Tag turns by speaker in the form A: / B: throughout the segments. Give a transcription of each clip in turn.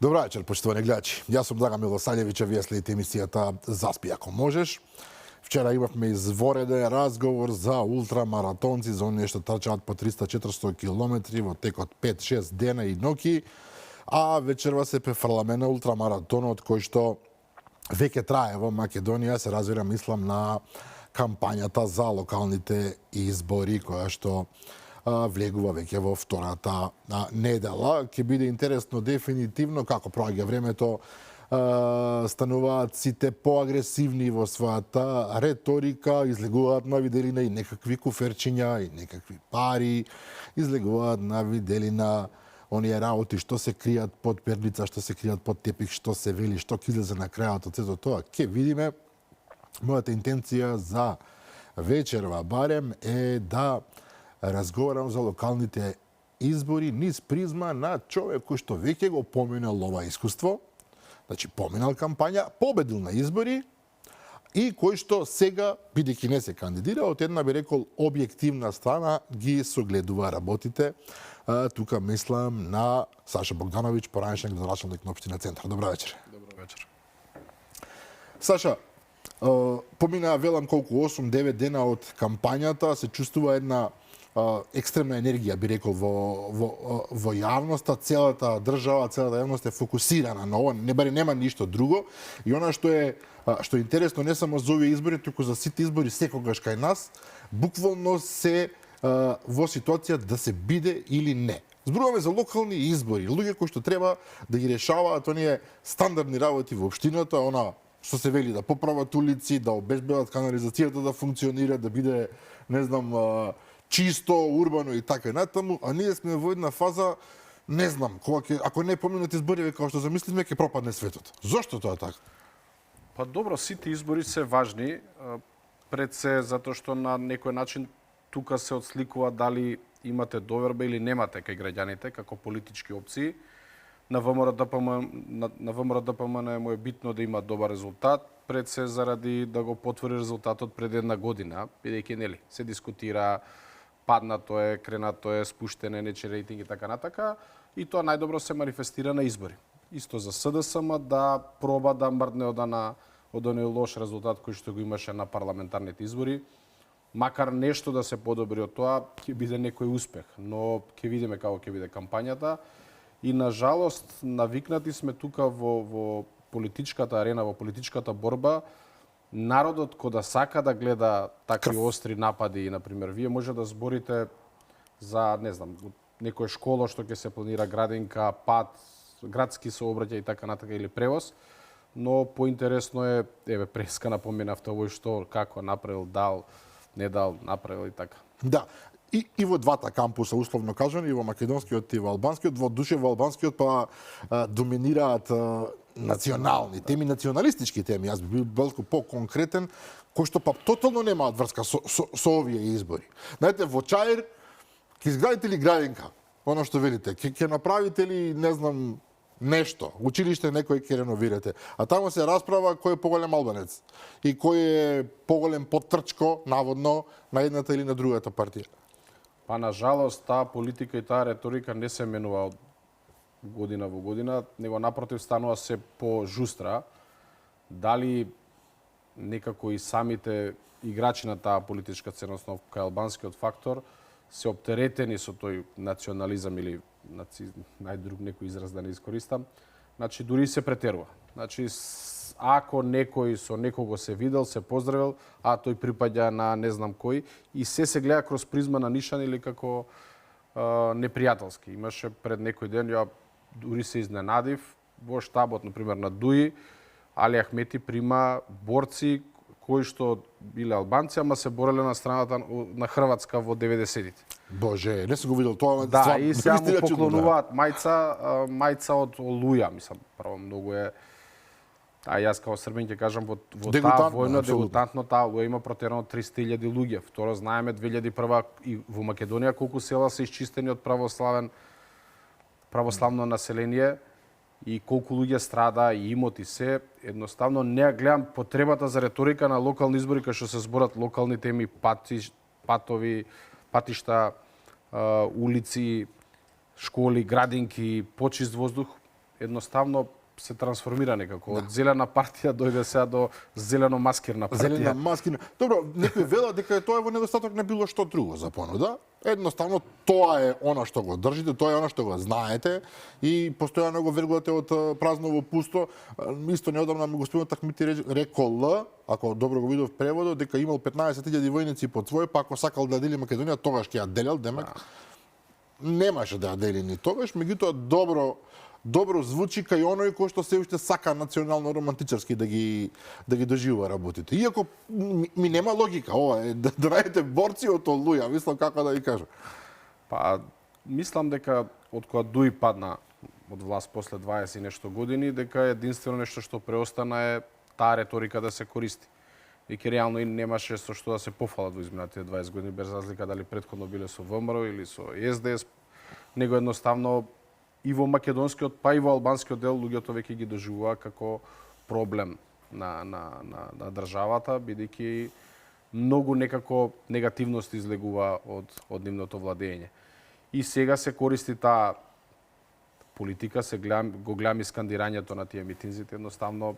A: Добра вечер, почитувани гледачи. Јас сум Драган Милосаѓевиќ, а вие следите емисијата Заспи ако можеш. Вчера имавме извореден разговор за ултрамаратонци, за оние што трчаат по 300-400 километри во текот 5-6 дена и ноки, а вечерва се префрламе на ултрамаратонот кој што веќе трае во Македонија, се разбира, мислам на кампањата за локалните избори, која што влегува веќе во втората недела. Ќе биде интересно дефинитивно како проаѓа времето, стануваат сите поагресивни во својата реторика, излегуваат на виделина и некакви куферчиња, и некакви пари, излегуваат на виделина оние работи што се кријат под перница, што се кријат под тепих, што се вели, што ќе излезе на крајот од сето тоа. Ќе видиме. Мојата интенција за вечерва барем е да разговарам за локалните избори низ призма на човек кој што веќе го поминал ова искуство, значи поминал кампања, победил на избори и кој што сега, бидејќи не се кандидира, од една би рекол објективна страна ги согледува работите. Тука мислам на Саша Богдановиќ, поранешен градоначалник на општина Центар. Добра вечер.
B: Добра вечер.
A: Саша, помина, велам колку, 8-9 дена од кампањата, се чувствува една екстремна енергија, би рекол, во јавноста. Целата држава, целата јавност е фокусирана на ова, нема ништо друго. И она што е интересно не само за овие избори, туку за сите избори секогаш кај нас, буквално се во ситуација да се биде или не. Зборуваме за локални избори, луѓе кои што треба да ги решаваат оние стандардни работи во општината, она што се вели да поправат улици, да обезбедат канализацијата да функционира, да биде, не знам, чисто, урбано и така и натаму, а ние сме во една фаза, не знам, ако не поминат избори, како што замислиме, ќе пропадне светот. Зошто тоа така?
B: Па добро, сите избори се важни, пред се затоа што на некој начин тука се отсликува дали имате доверба или немате кај граѓаните како политички опции. На ВМРО-ДПМН му е битно да има добар резултат, пред се заради да го потвори резултатот пред една година, бидејќи нели се дискутира, паднато е, кренато е, спуштен е нечи рейтинг и така натака, и тоа најдобро се манифестира на избори. Исто за СДСМ да проба да мрдне од оној лош резултат кој што го имаше на парламентарните избори. Макар нешто да се подобри од тоа, ќе биде некој успех, но ќе видиме како ќе биде кампањата. И на жалост навикнати сме тука во политичката арена, во политичката борба, народот кој да сака да гледа такви остри напади, например, вие може да зборите за, не знам, некоја школа што ќе се планира, градинка, пат, градски сообраќај и така натака, или превоз, но поинтересно е, преска напоменавте овој што, како направил, дал, не дал, направил и така.
A: Да. И во двата кампуса, условно кажано, и во македонскиот и во албанскиот, во душе во албанскиот па доминираат национални теми, националистички теми. Јас би бил по-конкретен, кои што па тотално немаат врска со овие избори. Знаете, во Чаир ќе изградите ли градинка? Оно што велите, ќе направите ли, не знам, нешто, училиште некој ќе реновирате. А таму се расправа кој е поголем албанец и кој е поголем поттрчко, наводно, на едната или на другата партија.
B: Па на жалост таа политика и таа реторика не се менува од година во година, него напротив станува се по-жустра. Дали некако и самите играчи на таа политичка ценност кај албанскиот фактор се оптеретени со тој национализам или најдруг некој израз да не искористам, значи дури се претерува. Значи ако некој со некого се видел, се поздравил, а тој припаѓа на не знам кој, и се гледа кроз призма на нишан или како непријателски. Имаше пред некој ден, ја дури се изненадив, во штабот, например, на ДУИ, Али Ахмети прима борци кои што биле албанци, ама се бореле на страната на Хрватска во 90-тите.
A: Боже, не сум го видел тоа.
B: Да, и сега му поклонуваат мајца од Олуја, мислам, право многу е. А јас као србин ќе кажам, во таа војна дегутантно таа Олуја има протерано 300.000 луѓе. Второ, знаеме 2001 и во Македонија колку села се исчистени од православно население и колку луѓе страда и имоти се. Едноставно не гледам потребата за реторика на локални избори кај што се зборат локални теми, патови, патишта, улици, школи, градинки, почист воздух. едноставно се трансформира некако. Од зелена партија дојде сега до зелено маскирна партија.
A: Зелена маскина. Добро, некој велат дека тоа е во недостаток на било што друго за понуда. Едноставно тоа е она што го држите, тоа е она што го знаете и постојано го вергувате од празно во пусто. Исто неодамна ми господин Тахмити рекол, ако добро го видов преводот, дека имал 15.000 војници под свој, па ако сакал да дели Македонија, тогаш ќе ја делял, демек немаше да ја дели ни тогаш, меѓутоа добро звучи кај оној кој што се уште сака национално романтичарски да ги доживува работите. Иако ми нема логика ова е да најдете борци од Олуја, мислам како да ви кажам.
B: Па мислам дека од кога Дуи падна од власт после 20 и нешто години, дека единствено нешто што преостана е таа реторика да се користи. Веќе реално и немаше со што да се пофалат во изминатите 20 години, без разлика дали претходно биле со ВМРО или со СДС, него едноставно и во македонскиот, па и во албанскиот дел луѓето веќе ги доживува како проблем на државата, бидејќи многу некако негативност излегува од нивното владење. И сега се користи таа политика, го гледам и скандирањето на тие митинзите, едноставно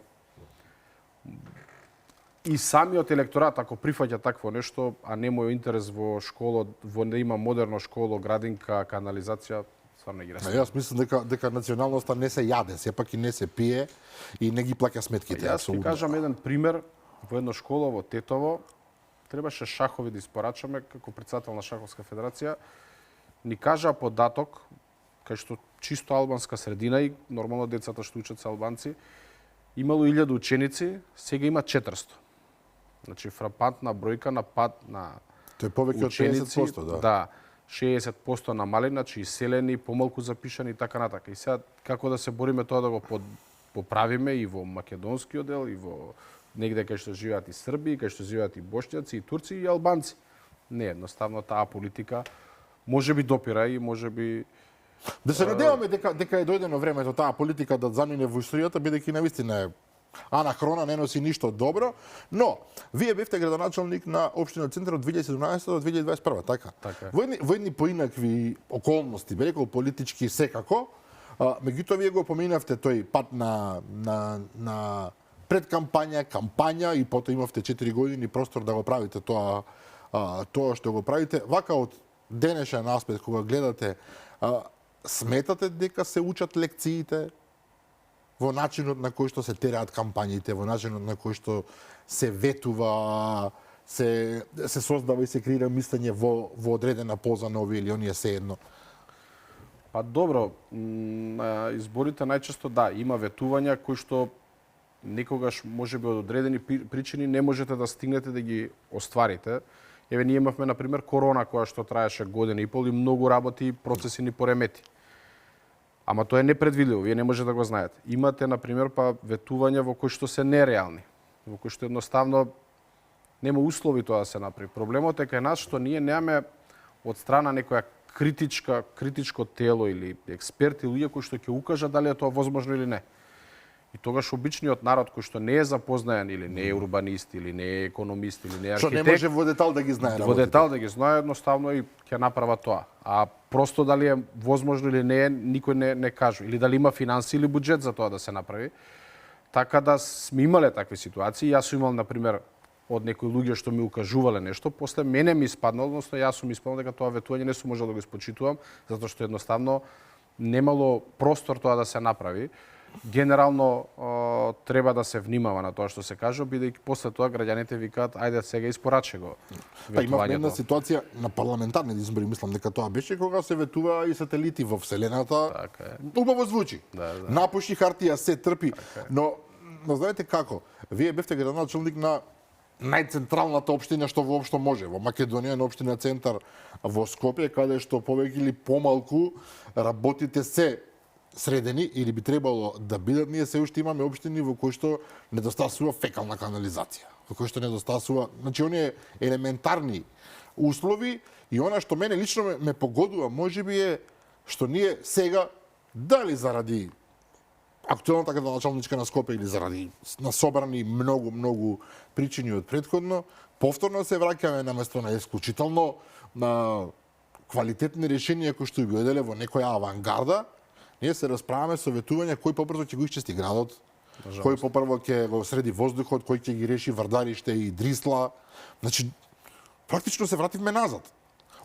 B: и самиот електорат, ако прифаќа такво нешто, а не му е интерес во школо, да има модерно школо, градинка, канализација, стварно не ги растува.
A: Јас мислам дека националноста не се јаде, сепак и не се пие и не ги плаќа сметките.
B: Јас ти кажам еден пример, во едно школа во Тетово, требаше шахови да испорачаме како председател на Шаховска федерација, ни кажа податок, кај што чисто албанска средина и нормално децата што учат се албанци, имало 1000 ученици, сега има 400. Значи фрапантна бројка на пад на
A: Тоа е повеќе од 50%, да.
B: Да, 60% намалени, значи иселени, помалку запишани и така натака. И сега како да се бориме тоа да го поправиме и во македонскиот дел, и во негде кај што живеат и Срби, кај што живеат и бошњаци, и турци, и албанци. Не, едноставно таа политика можеби допира и можеби
A: Да се надеваме дека е дојдено времето таа политика да замине во историјата, бидејќи навистина е анахрона, не носи ништо добро, но вие бевте градоначалник на општина Центар од 2017 до 2021, така?
B: Така е.
A: Во едни поинакви околности, би рекол политички секако, меѓутоа вие го поминавте тој пат на предкампања, кампања и потоа имавте 4 години простор да го правите тоа што го правите. Вака од денешен аспект кога гледате, сметате дека се учат лекциите во начинот на кој што се тераат кампањите, во начинот на кој што се ветува, се создава и се креира мислење во одредена полза на овие или оние се едно?
B: Па добро, на изборите најчесто да, има ветувања кои што некогаш можеби од одредени причини не можете да стигнете да ги остварите. Еве ние имавме на пример корона која што траеше година и пол и многу работи и процеси ни поремети. Ама тоа е непредвидливо, вие не може да го знаете. Имате, например, па ветувања во кои што се нереални, во кои што едноставно нема услови тоа да се направи. Проблемот е кај нас што ние немаме од страна некоја критичко тело или експерти, луѓе кои што ќе укажат дали е тоа возможно или не. И тогаш обичниот народ кој што не е запознаен или не е урбанист или не е економист или не е архитект,
A: Што не може во детал да ги знае
B: во детал да ги знае, едноставно и ќе направа тоа. А просто дали е возможно или не е, никој не кажува. Или дали има финанси или буџет за тоа да се направи. Така да сме имале такви ситуации. Јас сум имал, например, од некои луѓе што ми укажувале нешто, после мене ми испаднало, односно јас сум испаднал дека тоа ветување не сум можел да го испочитувам, затоа што едноставно немало простор тоа да се направи. Генерално треба да се внимава на тоа што се кажува, бидејќи после тоа граѓаните викаат ајде сега испораче го
A: Па имавме една
B: ветувањето.
A: ситуација на парламентарни избори, мислам дека тоа беше кога се ветува и сателити во вселената.
B: Така е.
A: Убаво звучи.
B: Да.
A: Напуши хартија се трпи, но знаете како? Вие бевте градоначалник на најцентралната општина што воопшто може во Македонија, на општина Центар во Скопје, каде што повеќе или помалку работите се средени или би требало да бидат. Ние се уште имаме општини во кои што недостасува фекална канализација, во кои што недостасува, значи оние елементарни услови. И она што мене лично ме погодува можеби е што ние сега, дали заради актуелната градоначалничка на Скопје или заради насобрани многу причини од претходно, повторно се враќаме на место на исклучително на квалитетни решенија кои што ги дојделе во некоја авангарда, Ние се расправаме со ветувања кој побрзо ќе го исчисти градот, кој попрво ќе го среди воздухот, кој ќе ги реши врдариште и дрисла. Значи, практично се вративме назад.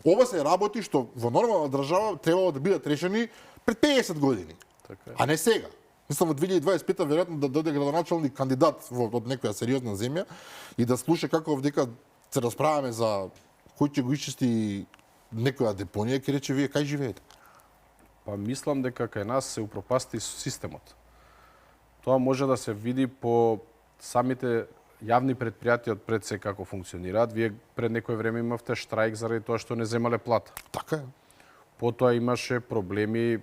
A: Ова се работи што во нормална држава требало да бидат решени пред 50 години, а не сега. Мислам, во 2025 веројатно да дојде градоначалник кандидат од некоја сериозна земја и да слуша како овдека се расправаме за кој ќе го исчисти некоја депонија, ќе рече вие кај живеете.
B: Па мислам дека кај нас се упропасти системот. Тоа може да се види по самите јавни предпријатија од пред се како функционираат. Вие пред некој време имавте штрајк заради тоа што не земале плата.
A: Така е.
B: Потоа имаше проблеми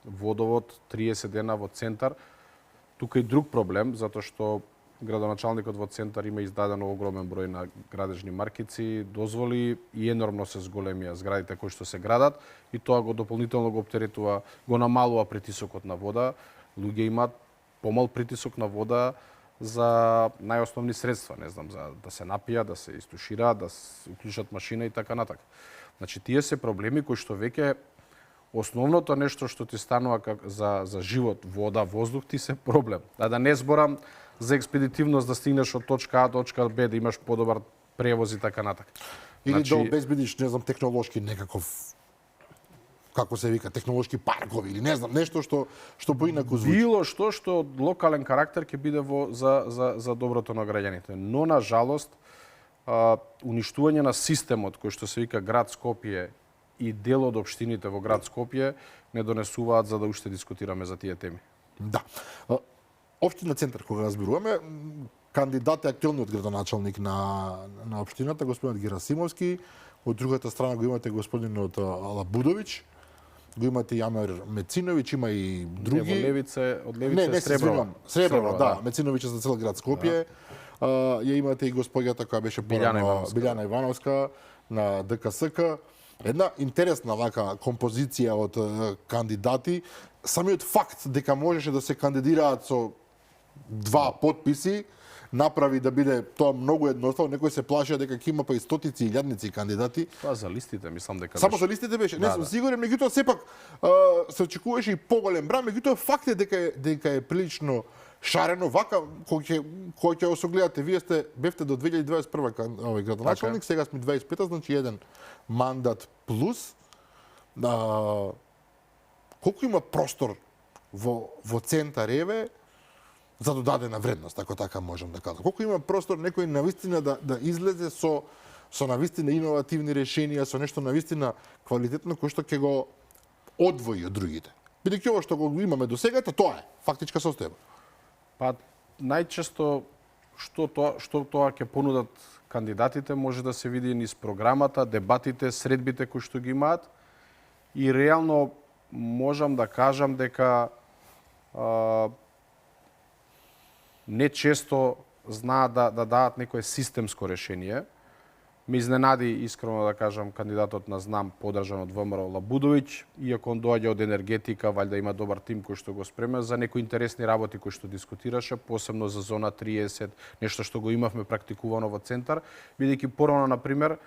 B: водовод 30 дена во центар. Тука и друг проблем, затоа што градоначалникот во центар има издадено огромен број на градежни маркици, дозволи и енормно се зголемија зградите кои што се градат и тоа го дополнително го оптеретува, го намалува притисокот на вода. Луѓе имаат помал притисок на вода за најосновни средства, не знам, за да се напијат, да се истушираат, да се уклучат машина и така натака. Значи, тие се проблеми кои што веќе основното нешто што ти станува за живот, вода, воздух, ти се проблем. Да не зборам за експедитивност да стигнеш од точка А до точка Б, да имаш подобар превоз и така натака.
A: Или да обезбедиш, не знам, технолошки некаков, како се вика, технолошки паркови или не знам, нешто што поинаку звучи.
B: Било што од локален карактер ќе биде за доброто на граѓаните. Но на жалост уништување на системот кој што се вика град Скопје и дел од општините во град Скопје не донесуваат за да уште дискутираме за тие теми.
A: Да. Општина Центар, кога разбируваме, кандидат е актуелниот градоначалник на општината, господинот Герасимовски, од другата страна го имате господинот Лабудович, го имате Јамер Мециновиќ, има и други.
B: Не, од Левица
A: не,
B: Среброва.
A: Среброва, да. Мециновиќ за цел град Скопје. Ја имате и господјата која беше Билјана Ивановска на ДКСК. Една интересна вака композиција од кандидати. Самиот факт дека можеше да се кандидираат со 2 подписи направи да биде тоа многу едноставно. Некој се плашија дека ќе има па и стотици, илјадници кандидати.
B: Тоа за листите, мислам дека
A: само за листите беше. Не сум сигурен, меѓутоа сепак се очекуваше и поголем брај, меѓутоа факт е дека е прилично шарено вака кој ќе се гледате. Вие бевте до 2021 овој градоначалник, сега сме 25, значи еден мандат плюс. Колку има простор во центар Еве за додадена вредност, ако така можам да кажам. Колку има простор некој навистина да излезе со навистина иновативни решенија, со нешто навистина квалитетно кој што ќе го одвои од другите. Бидејќи ова што го имаме до сега, тоа е фактичка состојба.
B: Па најчесто што тоа ќе понудат кандидатите може да се види низ програмата, дебатите, средбите кои што ги имаат и реално можам да кажам дека не често знаат да дадат некое системско решение. Ме изненади, искрено да кажам, кандидатот на ЗНАМ, подржан од ВМРО Лабудовиќ, иако он доаѓа од енергетика, валјда има добар тим кој што го спрема за некои интересни работи кои што дискутираше, посебно за зона 30, нешто што го имавме практикувано во центар, бидејќи порано, например,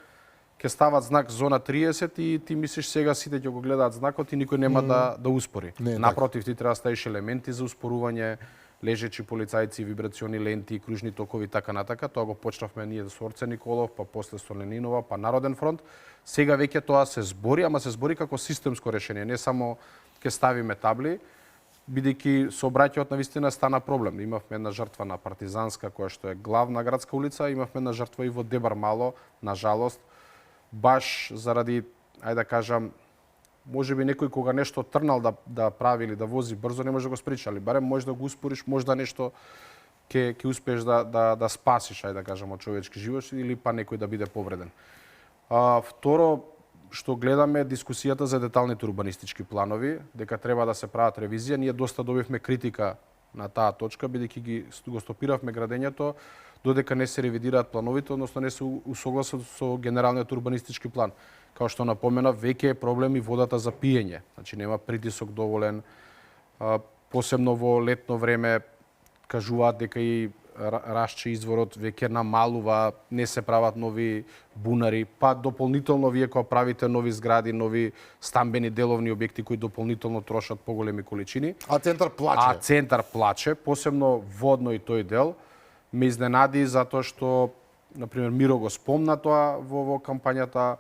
B: ќе стават знак зона 30 и ти мислиш сега сите ќе го гледаат знакот и никој нема да успори. Напротив, ти треба да ставиш елементи за успорување, лежечи полицајци, вибрациони ленти, кружни токови, така натака. Тоа го почнавме ние со Орце Николов, па после со Ленинова, па Народен фронт. Сега веќе тоа се збори, ама се збори како системско решение, не само ќе ставиме табли, бидејќи сообраќајот навистина стана проблем. Имавме една жртва на Партизанска, која што е главна градска улица, имавме една жртва и во Дебар Мало, на жалост, баш заради, ајде да кажам, може би некој кога нешто трнал да прави или да вози брзо не може да го спречи, али барем може да го успориш, може да нешто ќе успееш да спасиш, ајде да кажам, од човечки живот или па некој да биде повреден. Второ, што гледаме дискусијата за деталните урбанистички планови, дека треба да се прават ревизија. Ние доста добивме критика на таа точка, бидејќи го стопиравме градењето додека не се ревидираат плановите, односно не се усогласат со генералниот урбанистички план. Као што напомена, веќе е проблем и водата за пиење. Значи нема притисок доволен. Посебно во летно време кажуваат дека и расче изворот, веќе намалува, не се прават нови бунари, па дополнително вие кога правите нови згради, нови стамбени деловни објекти кои дополнително трошат поголеми количини.
A: А центар плаче.
B: А центар плаче, посебно водно и тој дел, ме изненади затоа што, например, Миро го спомна тоа во кампањата,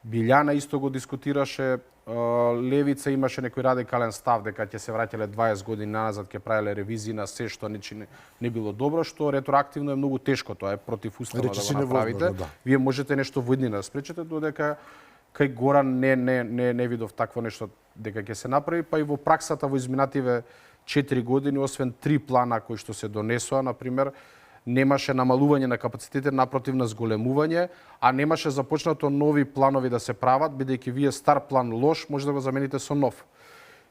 B: Билјана исто го дискутираше, Левица имаше некој радикален став дека ќе се враќале 20 години назад, ќе правеле ревизии на се што не било добро, што ретроактивно е многу тешко, тоа е против уставот да го направите.
A: Да.
B: Вие можете нешто во иднина да спречете, додека кај Горан не видов такво нешто дека ќе се направи, па и во праксата во изминативе 4 години, освен 3 плана кои што се донесоа, например, немаше намалување на капацитетите, напротив на зголемување, а немаше започнато нови планови да се прават, бидејќи вие стар план лош може да го замените со нов.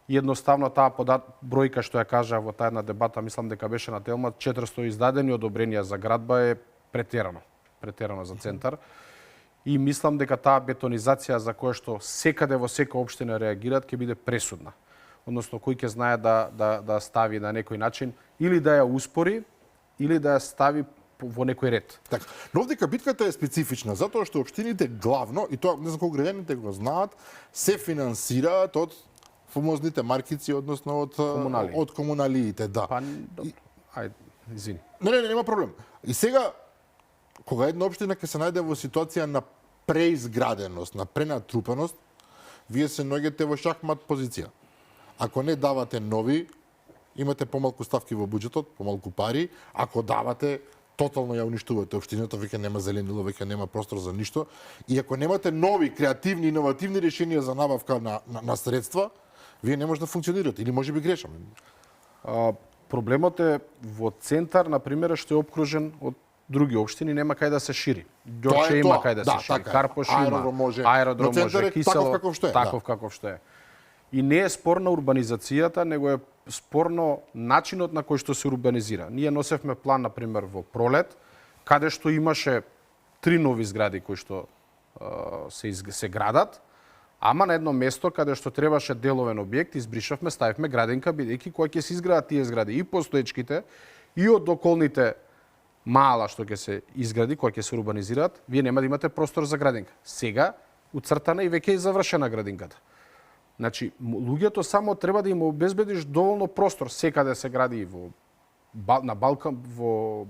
B: И едноставно таа бројка што ја кажа во таа една дебата, мислам дека беше на Телма, 400 издадени одобренија за градба е претерано за центар. И мислам дека таа бетонизација за која што секаде во сека општина реагираат ќе биде пресудна. Односно кој ќе знае да стави на некој начин или да ја успори, или да ја стави во некој ред.
A: Така, но овдека битката е специфична, затоа што општините главно, и тоа не знам колку граѓаните го знаат, се финансираат од фамозните маркици, односно од комуналиите, да.
B: Па, ајде, извини.
A: Не, нема проблем. И сега, кога една општина ќе се најде во ситуација на преизграденост, на пренатрупаност, вие се наоѓате во шахмат позиција. Ако не давате нови, имате помалку ставки во буџетот, помалку пари. Ако давате, тотално ја уништувате општината, веќе нема зеленило, веќе нема простор за ништо. И ако немате нови, креативни, иновативни решенија за набавка на средства, вие не може да функционирате. Или може би грешам.
B: Проблемот е во центар, например, што е обкружен од други општини, нема кај да се шири. Ѓорче има кај да се шири,
A: така,
B: Карпош има, аеродром може, Кисело, таков каков што е. И не е спорна урбанизацијата, него е спорно начинот на кој што се урбанизира. Ние носевме план, например, во пролет, каде што имаше 3 нови згради кои што се градат, ама на едно место каде што требаше деловен објект, избришавме, ставивме градинка, бидејќи кој ќе се изградат тие згради и постоечките, и од околните мала што ќе се изгради, кој ќе се урбанизираат, вие нема да имате простор за градинка. Сега, уцртана и веќе е завршена градинката. Значи, луѓето само треба да им обезбедиш доволно простор секаде се гради и во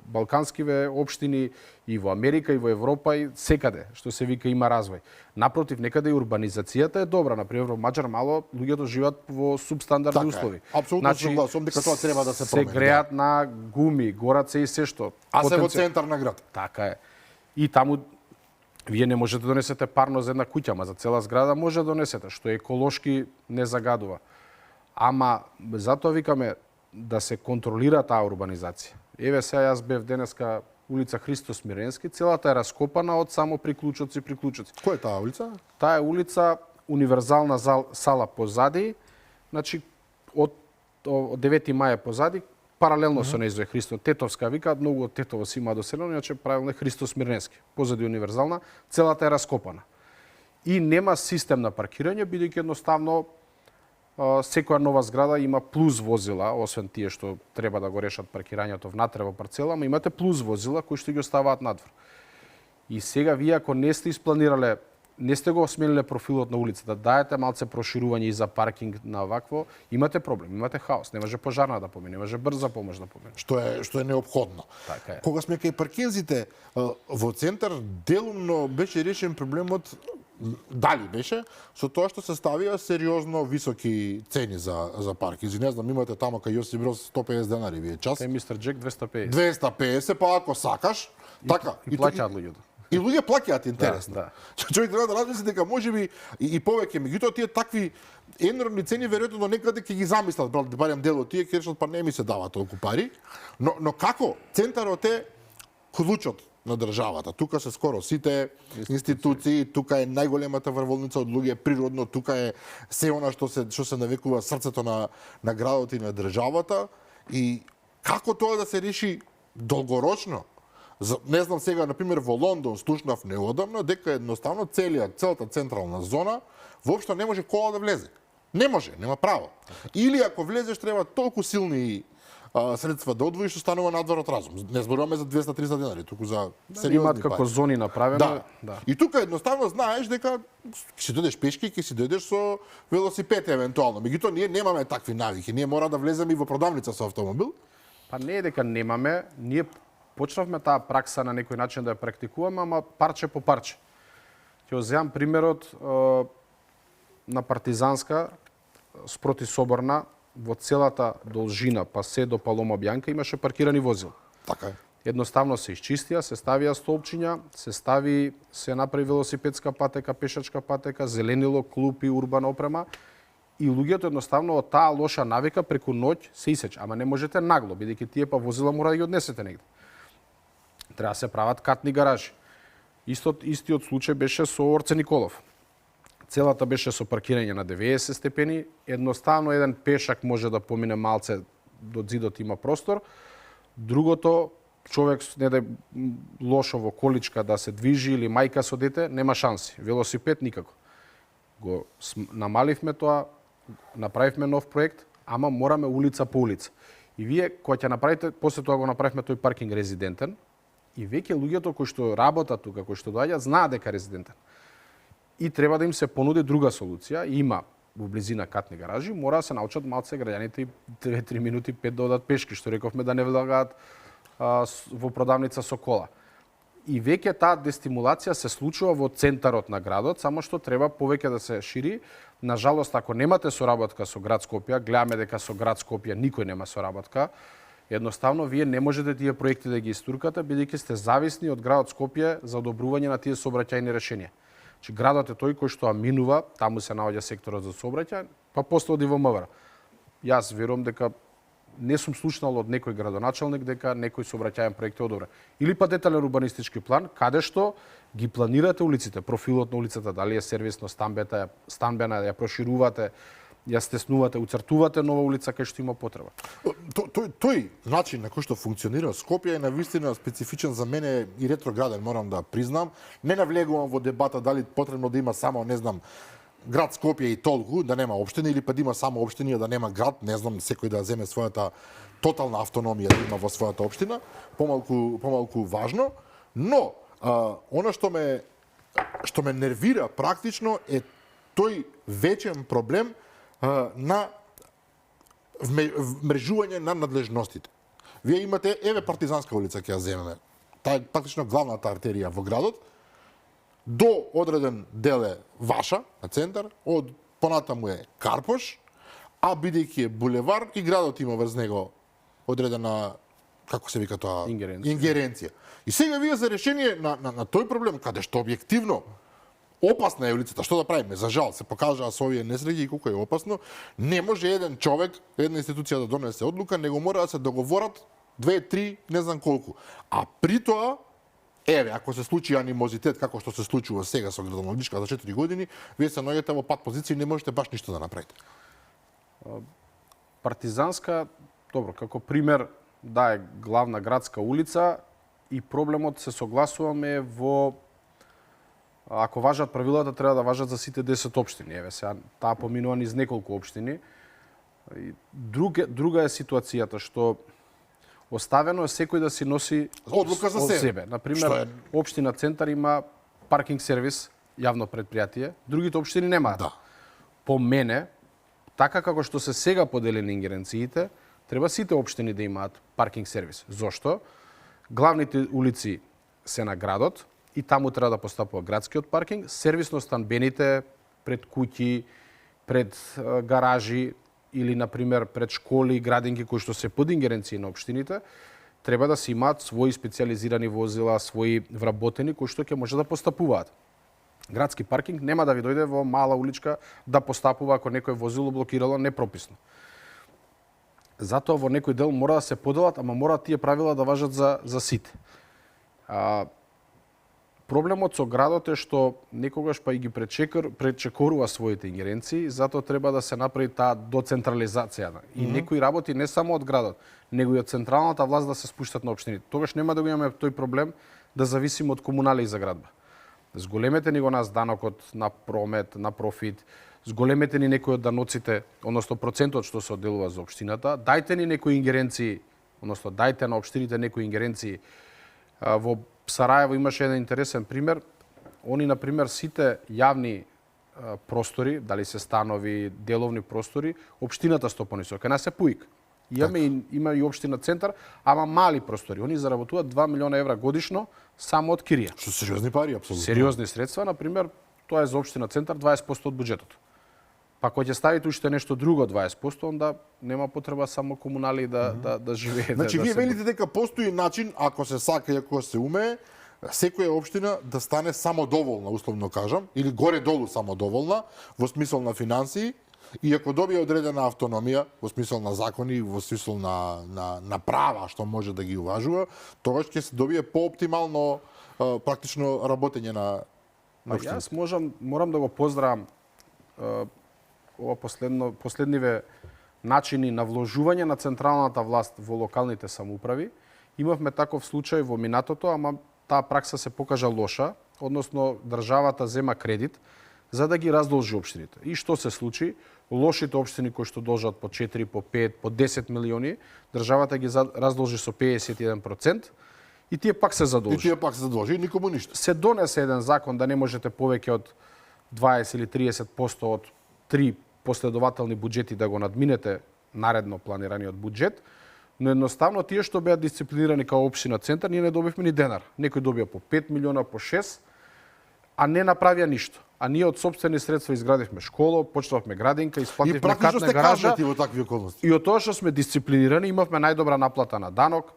B: балканскиве општини, и во Америка, и во Европа, и секаде, што се вика има развој. Напротив, некаде и урбанизацијата е добра. Например, во Маџар мало луѓето живеат во субстандардни услови.
A: Апсолутно согласувам дека тоа треба да се промени.
B: Се греат на гуми, горат се и се што.
A: А се во центар на град.
B: Така е. И таму вие не можете да донесете парно за една куќа, ама за цела зграда може да донесете, што еколошки не загадува. Ама затоа викаме да се контролира таа урбанизација. Еве сега јас бев денеска улица Христо Смиренски, целата е раскопана од само приклучоци.
A: Која е таа улица?
B: Таа е улица универзална сала позади, значи од 9 мај позади, паралелно со нејзо е Христо Тетовска викаат, многу од Тетово си има доселено, иначе правилно е Христо Смиренски. Позади универзална, целата е раскопана. И нема систем на паркирање, бидејќи едноставно секоја нова зграда има плюс возила, освен тие што треба да го решат паркирањето внатре во парцела, ама имате плюс возила кои што ги оставаат надвор. И сега вие ако не сте испланирале, не сте го смениле профилот на улицата, даете малце проширување и за паркинг на вакво, имате проблем, имате хаос, не може пожарна да помине, не може брза помош да помине.
A: Што е неопходно.
B: Така е.
A: Кога сме кај паркинзите во центар, делумно беше решен проблемот. Дали беше со тоа што се ставија сериозно високи цени за паркинзи. Не знам, имате тамо кај Јосип Броз 150 денари вие час.
B: Кај мистер Джек 250.
A: 250, па ако сакаш, така
B: и плаќаат луѓето.
A: И луѓе плаќаат, интересно.
B: Да.
A: Човек треба да размисли дека можеби и повеќе, меѓутоа тие такви енормни цени веројатно некаде ќе ги замислат, барем дел од тие ќе речат па не ми се дава толку пари, но како центарот е клучот на државата. Тука се скоро сите институции, тука е најголемата врволница од луѓе, природно тука е се она што се навекува срцето на градот и на државата, и како тоа да се реши долгорочно. Не знам сега, например, во Лондон слушнав неодамно дека едноставно целата централна зона воопшто не може кола да влезе. Не може, нема право. Или ако влезеш треба толку силни средства да одвои што станува надвор од разум. Не зборуваме за 200-300 денари, туку за
B: Имаат
A: сериозни
B: како
A: пари.
B: зони направено.
A: Да. И тука едноставно знаеш дека ќе си дојдеш пешки, ќе си дојдеш со велосипед евентуално. Меѓутоа ние немаме такви навики. Ние мора да влеземе и во продавница со автомобил.
B: Па не е дека немаме, ние почнавме таа пракса на некој начин да ја практикуваме, ама парче по парче. Ќе земам примерот на Партизанска спроти Соборна, во целата должина па се до Палома Бјанка имаше паркирани возила.
A: Така е.
B: Едноставно се исчистија, се ставија столпчиња, се направи велосипедска патека, пешачка патека, зеленило, клупи, урбана опрема и луѓето едноставно од таа лоша навика преку ноќ се исече, ама не можете нагло, бидејќи тие па возила мора да ги однесете негде. Треба да се прават катни гаражи. Истиот случај беше со Орце Николов. Целата беше со паркирање на 90 степени, едноставно еден пешак може да помине малце до зидот, има простор. Другото, човек не да лошо во количка да се движи или мајка со дете, нема шанси. Велосипед никако. Го намаливме тоа, направивме нов проект, ама мораме улица по улица. И вие кога ќе направите, после тоа го направивме тој паркинг резидентен, и веќе луѓето кои што работат тука, кои што доаѓаат, знаат дека е резидентен. И треба да им се понуди друга солуција. Има во близина катни гаражи, мора да се научат малце граѓаните 2-3 минути 5 да одат пешки, што рековме да не влагаат во продавница со кола. И веќе таа дестимулација се случува во центарот на градот, само што треба повеќе да се шири. Нажалост, ако немате соработка со град Скопје, гледаме дека со град Скопје никој нема соработка, едноставно вие не можете тие проекти да ги истуркате, бидејќи сте зависни од градот Скопје за одобрување на тие сообраќајни решенија. Че градот е тој кој што минува, таму се наоѓа секторот за сообраќај, па после оди во МВР. Јас верувам дека не сум слушнал од некој градоначалник дека некој сообраќајен проект е одобрен. Или па детален урбанистички план, каде што ги планирате улиците, профилот на улицата, дали е сервисно станбена, ја проширувате, ја стеснувате, уцртувате нова улица кај што има потреба.
A: Тој начин на кој што функционира Скопје е навистина специфичен за мене и ретрограден, морам да признам. Не навлегувам во дебата дали потребно да има само, не знам, град Скопје и толку, да нема општини, или па да има само општини, а да нема град, не знам, секој да земе својата тотална автономија да има во својата општина, помалку важно, но она што ме нервира практично е тој вечен проблем на вмрежување на надлежностите. Вие имате, еве Партизанска улица ќе ја земеме. Таа е практично главната артерија во градот. До одреден дел е ваша, на центар, од понатаму е Карпош, а бидејќи е булевар и градот има врз него одредена, како се вика тоа, ингеренција. И сега вие за решение на тој проблем, каде што објективно опасна е улицата, што да правиме? За жал се покажаа со овие несреќи и колку е опасно, не може еден човек, една институција да донесе одлука, него мора да се договорат 2-3, не знам колку. А при тоа, еве, ако се случи анимозитет како што се случува сега со градоначалникот за 4 години, вие се наоѓате во пат позиција и не можете баш ништо да направите.
B: Партизанска, добро, како пример, да, е главна градска улица и проблемот се согласуваме во ако важат правилата, треба да важат за сите 10 општини. Еве, сега таа поминува низ неколку општини. Друга е ситуацијата што оставено е секој да си носи
A: одлука за
B: себе. Например, општина Центар има паркинг сервис, јавно предпријатие, другите општини немаат.
A: Да.
B: По мене, така како што се сега поделени ингеренциите, треба сите општини да имаат паркинг сервис. Зошто? Главните улици се на градот и таму треба да постапува градскиот паркинг, сервисно станбените пред куќи, пред гаражи или, например, пред школи и градинки кои што се под ингеренција на општините, треба да се имаат своји специјализирани возила, своји вработени кои што ќе може да постапуваат. Градски паркинг нема да ви дојде во мала уличка да постапува ако некој возило блокирало непрописно. Затоа во некој дел мора да се поделат, ама мора тие правила да важат за сите. Проблемот со градот е што некогаш па и ги пречекорува своите ингеренции, затоа треба да се направи таа доцентрализација. И некои работи не само од градот, него и од централната власт да се спуштат на општините. Тогаш нема да го имаме тој проблем да зависиме од комунали и заградба. Зголемете ни го нас данокот на промет, на профит, зголемете ни некои од даноците, односно процентот што се одделува за општината, дајте ни некои ингеренции, односно дајте на општините некои ингеренции. Во Сараево имаше еден интересен пример. Они, на пример, сите јавни простори, дали се станови, деловни простори, општината стопани со. Кај нас е ПУИК. Има и општина центар, ама мали простори. Они заработуваат 2 милиона евра годишно само од кирија.
A: Што сериозни пари, апсолутно.
B: Сериозни средства, на пример, тоа е за општина центар 20% од буџетот. Па кога ќе ставите уште нешто друго 20%, онда нема потреба само комунали да живеете.
A: Значи, вие велите дека постои начин, ако се сака и ако се умее, секоја општина да стане самодоволна, условно кажам, или горе-долу самодоволна, во смисол на финансии, и ако добие одредена автономија, во смисол на закони, во смисол на права што може да ги уважува, тогаш ќе се добие пооптимално практично работење на општината.
B: Јас морам да го поздравам ова последниве начини на вложување на централната власт во локалните самоуправи. Имавме таков случај во минатото, ама таа пракса се покажа лоша, односно државата зема кредит за да ги раздолжи општините. И што се случи? Лошите општини кои што должат по 4, по 5, по 10 милиони, државата ги раздолжи со 51% и тие пак се задолжи.
A: И никому ништо.
B: Се донесе еден закон да не можете повеќе од 20 или 30% од 3 последователни буџети да го надминете наредно планираниот буџет, но едноставно тие што беа дисциплинирани као општина центар, ние не добивме ни денар. Некој добија по 5 милиона, по 6, а не направија ништо. А ние од сопствени средства изградивме школа, почнавме градинка, исплативме катна гаража.
A: Во такви околности.
B: И од тоа што сме дисциплинирани, имавме најдобра наплата на данок,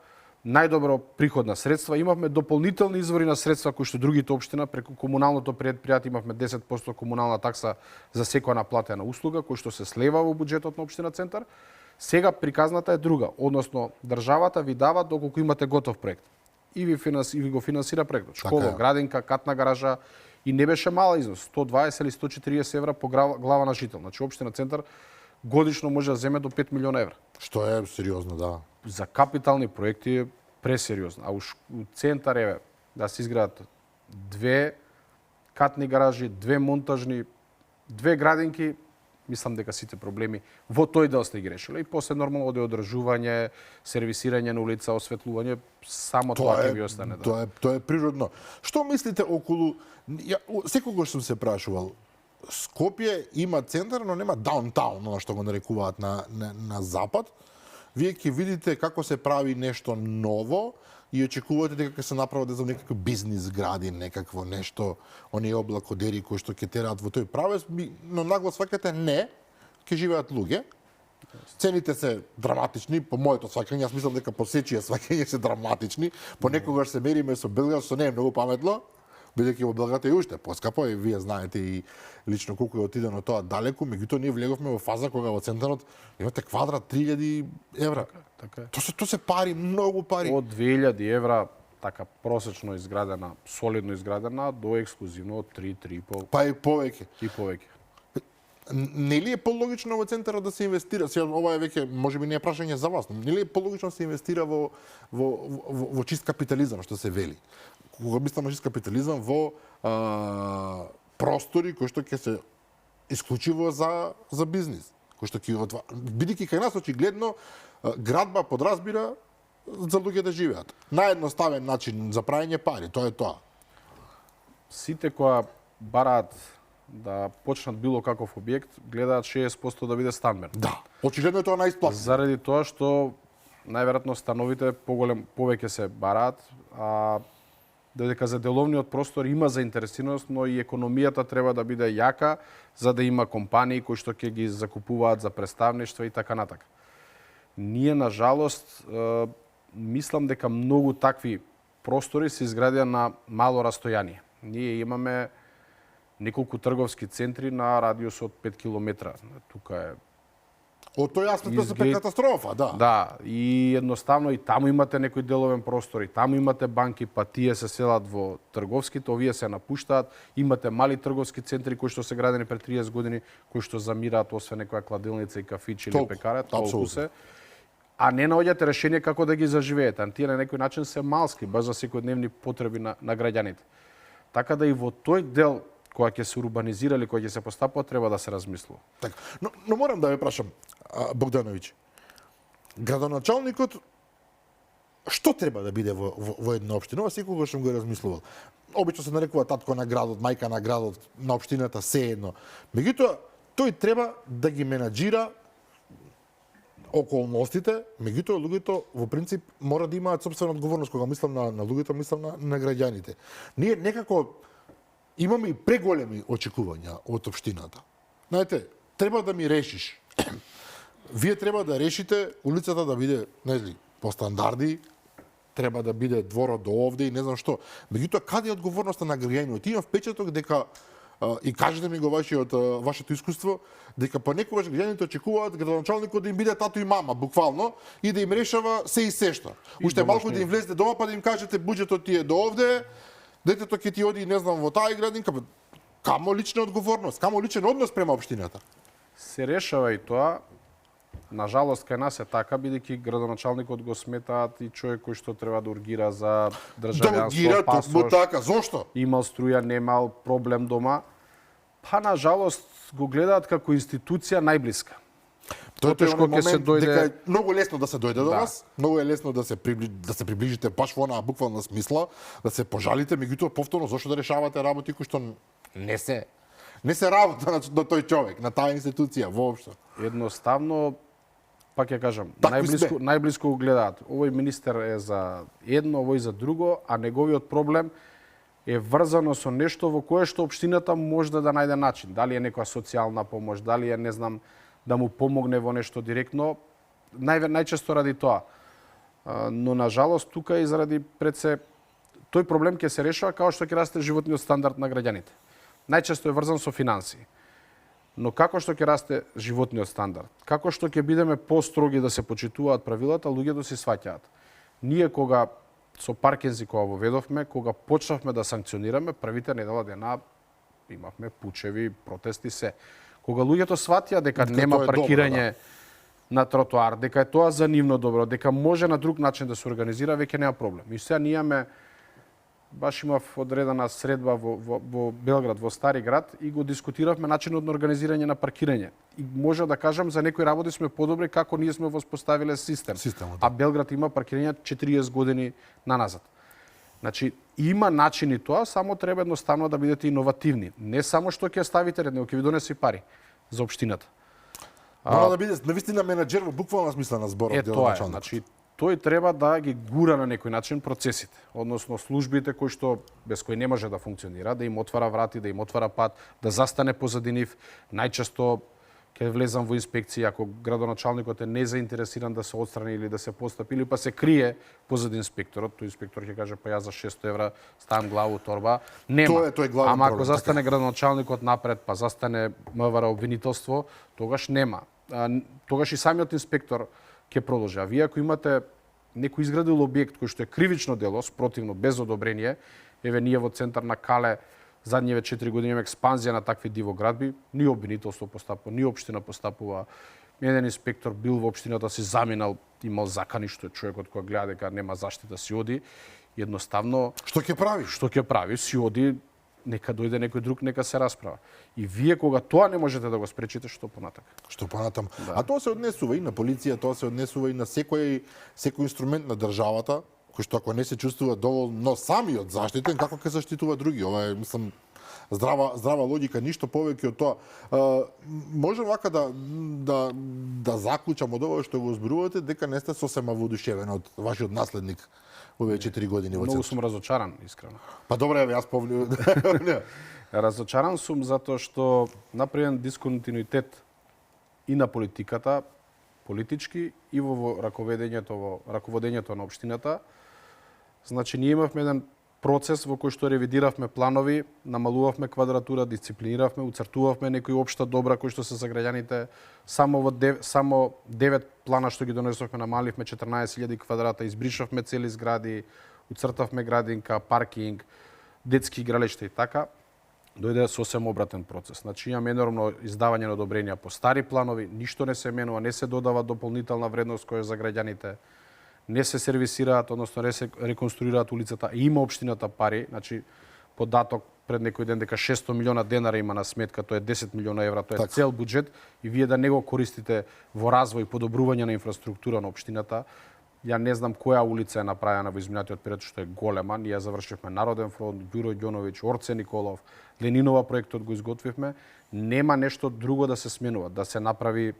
B: најдобро приходна средства, имавме дополнителни извори на средства кои што другите општина преку комуналното предпријатие имавме 10% комунална такса за секоја наплатена услуга кој што се слева во буџетот на општина центар. Сега приказната е друга, односно државата ви дава доколку имате готов проект. И ви го финансира проектот. Школа, градинка, катна гаража, и не беше мал износ, 120 или 140 евра по глава на жител. Значи општина центар годишно може да земе до 5 милиона евра.
A: Што е сериозно, да.
B: За капитални проекти е пресериозно. А у центар е да се изградат 2 катни гаражи, 2 монтажни, 2 градинки, мислам дека сите проблеми во тој дел сте ги решиле. И после нормално оде одржување, сервисирање на улица, осветлување, само тоа ќе ви остане.
A: Да. Тоа е природно. Што мислите околу... Секогаш сум се прашувал, Скопје има центар, но нема даунтаун, оно што го нарекуваат на запад. Вие ќе видите како се прави нешто ново и очекувате дека ќе се направат за некакви бизнис гради, некакво нешто, оние облакодери кои што ќе тераат во тој правец, но нагло сваќате не, ќе живеат луѓе. Цените се драматични, по моето сваќање, јас мислам дека по сечија сваќање се драматични, понекогаш се мериме со Белград, што не е многу паметно, бидејќи во Белград е уште поскапо и вие знаете и лично колку е отидено тоа далеку, меѓутоа ние влеговме во фаза кога во центарот имате квадрат 3000 евра.
B: Така е.
A: Тоа се пари, многу пари.
B: Од 2000 евра така просечно изградена, солидно изградена до ексклузивно од 3-3,5.
A: Па и повеќе.
B: И повеќе.
A: Нели е пологично во центарот да се инвестира? Сега ова е веќе можеби не е прашање за вас, но нели е пологично да се инвестира во чист капитализам, што се вели? Кога мислам на чист капитализам, во простори кои што ќе се исклучиво за бизнис, кои што ќе бидејќи кај нас очигледно градба подразбира за луѓе да живеат. Наједноставен начин за праење пари, тоа е тоа.
B: Сите кои бараат да почнат било каков објект, гледаат 60% да биде станбен.
A: Да, очигледно е тоа најисплатно.
B: Заради тоа што најверојатно становите повеќе се бараат, а додека за деловниот простор има заинтересираност, но и економијата треба да биде јака за да има компании кои што ќе ги закупуваат за представништва и така натака. Ние на жалост мислам дека многу такви простори се изградија на мало растојание. Ние имаме неколку трговски центри на радиус од 5 километра. Тука е
A: Од тој аспект се катастрофа, да.
B: Да, и едноставно и таму имате некој деловен простор, и таму имате банки, па тие се селат во трговските, овие се напуштаат, имате мали трговски центри кои што се градени пред 30 години, кои што замираат освен некоја кладилница и кафич или пекара, толку се. А не наоѓате решение како да ги заживеете. Тие на некој начин се малски, баш за секојдневни потреби на граѓаните. Така да и во тој дел кога ќе се урбанизира или кога ќе се постапува, треба да се размислува.
A: Така. Но морам да ве прашам, Богдановиќ, градоначалникот што треба да биде во една општина? Ова секогаш сум го размислувал. Обично се нарекува татко на градот, мајка на градот, на општината, се едно. Меѓутоа, тој треба да ги менаџира околностите, меѓутоа луѓето во принцип мора да имаат сопствена одговорност. Кога мислам на луѓето, мислам на граѓаните. Ние некако имаме и преголеми очекувања од општината. Знаете, треба да ми решиш. Вие треба да решите улицата да биде, нели, по стандарди, треба да биде дворот до овде и не знам што. Меѓутоа, каде е одговорноста на граѓаниот? Имам впечаток дека и кажете ми го вашето искуство, дека понекогаш граѓаните очекуваат градоначалникот да им биде тато и мама, буквално, и да им решава се и сешта. Уште малку да им влезете дома, па да им кажете буџетот ти е до овде, детето ќе ти оди, не знам, во таа градинка. Камо лична одговорност, камо личен однос према општината?
B: Се решава и тоа. На жалост кај нас е така, бидејќи градоначалникот го сметаат и човек кој што треба да ургира за државјанство,
A: ургира, токму така, зошто?
B: Имал струја, немал проблем дома. Па на жалост го гледаат како институција најблиска.
A: Потешко ќе се дојде, дека е многу лесно да се дојде до
B: Да.
A: вас, многу е лесно да се приближите баш во онаа буквална смисла, да се пожалите, меѓутоа повторно зошто да решавате работи кои што не се работа на тој човек, на таа институција воопшто.
B: Едноставно, пак ќе кажам,
A: Такви сме.
B: најблиско го гледаат. Овој министер е за едно, овој за друго, а неговиот проблем е врзано со нешто во кое што општината може да најде начин. Дали е некоја социјална помош, дали е, не знам, да му помогне во нешто директно, најчесто ради тоа. Но на жалост тука и заради пред се тој проблем ќе се решава како што ќе расте животниот стандард на граѓаните. Најчесто е врзан со финансии. Но како што ќе расте животниот стандард, како што ќе бидеме построги да се почитуваат правилата, луѓето си сваќаат. Ние кога со Паркинзи кога го ведовме, кога почнавме да санкционираме, првите недела дена имавме пучеви, протести се. Кога луѓето сватија дека нема
A: тоа е добро,
B: паркирање на тротоар, дека е тоа за нивно добро, дека може на друг начин да се организира, веќе нема проблем. И сега ние имаме баш имав одредена средба во Белград, во Стари град, и го дискутиравме начинот на организирање на паркирање. И може да кажам, за некои работи сме подобри како ние сме воспоставиле систем.
A: Системот,
B: А Белград има паркирање 40 години наназад. Значи, има начини тоа, само треба едноставно да бидете иновативни. Не само што ќе ставите ред, него ќе ви донесе и пари за општината.
A: Мора да биде навистина менаџер во буквална смисла на зборот.
B: Тоа е, значи, тој треба да ги гура на некој начин процесите, односно службите кои што без кои не може да функционира, да им отвара врати, да им отвара пат, да застане позади нив. Најчесто ќе влезам во инспекција ако градоначалникот е незаинтересиран да се отстрани или да се постапи или па се крие позади инспекторот, тој инспектор ќе каже па јас за 600 евра ставам глава у торба. Нема.
A: Тоа е главен
B: Ама ако
A: проблем,
B: застане градоначалникот напред, па застане МВР обвинителство, тогаш нема. Тогаш и самиот инспектор ќе продолжи. А вие ако имате некој изградил објект кој што е кривично дело, спротивно, без одобрение, еве ние во центар на Кале задниве 4 години имаме експанзија на такви дивоградби, ни обвинителство постапува, ни општина постапува. Еден инспектор бил во општината, си заминал, имал закани што е човекот кога гледа дека нема заштита, си оди. Едноставно
A: Што ќе прави?
B: што ќе прави, си оди, нека дојде некој друг, нека се расправа. И вие кога тоа не можете да го спречите, што понатака?
A: Што понатам. Да. А тоа се однесува и на полиција, тоа се однесува и на секој инструмент на државата, кој што ако не се чувствува доволно самиот заштитен, како ќе заштитува други? Ова е, мислам, здрава логика, ништо повеќе од тоа. Можам вака да заклучам од ова што го зборувате, дека не сте сосема воодушевен од вашиот наследник овие 4 години во
B: Многу
A: центар.
B: сум разочаран, искрено.
A: Па добре, јас повлю.
B: Разочаран сум затоа што направен дисконтинуитет и на политиката, политички, и во раководењето на општината. Значи, ние имавме еден процес во кој што ревидиравме планови, намалувавме квадратура, дисциплиниравме, уцртувавме некои општа добра кои што се за граѓаните. Само 9 плана што ги донесовме, намаливме 14.000 квадрата, избришавме цели згради, уцртавме градинка, паркинг, детски игралишта и така. Дојде сосем обратен процес. Значи имаме енормно издавање на одобренија по стари планови, ништо не се менува, не се додава дополнителна вредност која е за граѓаните, не се сервисираат, односно не се реконструираат улицата, и има општината пари, значи податок пред некој ден дека 600 милиона денари има на сметка, тоа е 10 милиона евра, тоа е
A: Така.
B: цел буџет и вие да не го користите во развој и подобрување на инфраструктура на општината. Ја не знам која улица е направена во изминатиот период што е голема. Ние завршивме Народен фронт, Бюро Ѓоновиќ, Орце Николов, Ленинова проектот го изготвивме. Нема нешто друго да се сменува, да се направи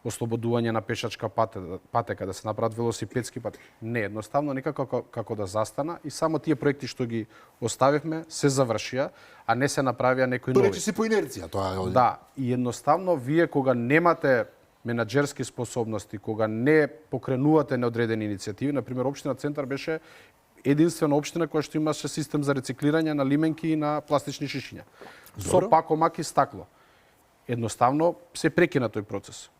B: ослободување на пешачка патека, да се направат велосипедски патеки. Не, едноставно некако како да застана и само тие проекти што ги оставивме се завршија, а не се направија некои
A: Тоа
B: нови.
A: речи си по инерција, тоа е.
B: Да, и едноставно вие кога немате менаџерски способности, кога не покренувате неодредени иницијативи, на пример општина Центар беше единствена општина која што имаше систем за рециклирање на лименки и на пластични шишиња. Со пакомак и стакло. Едноставно се прекина тој процес.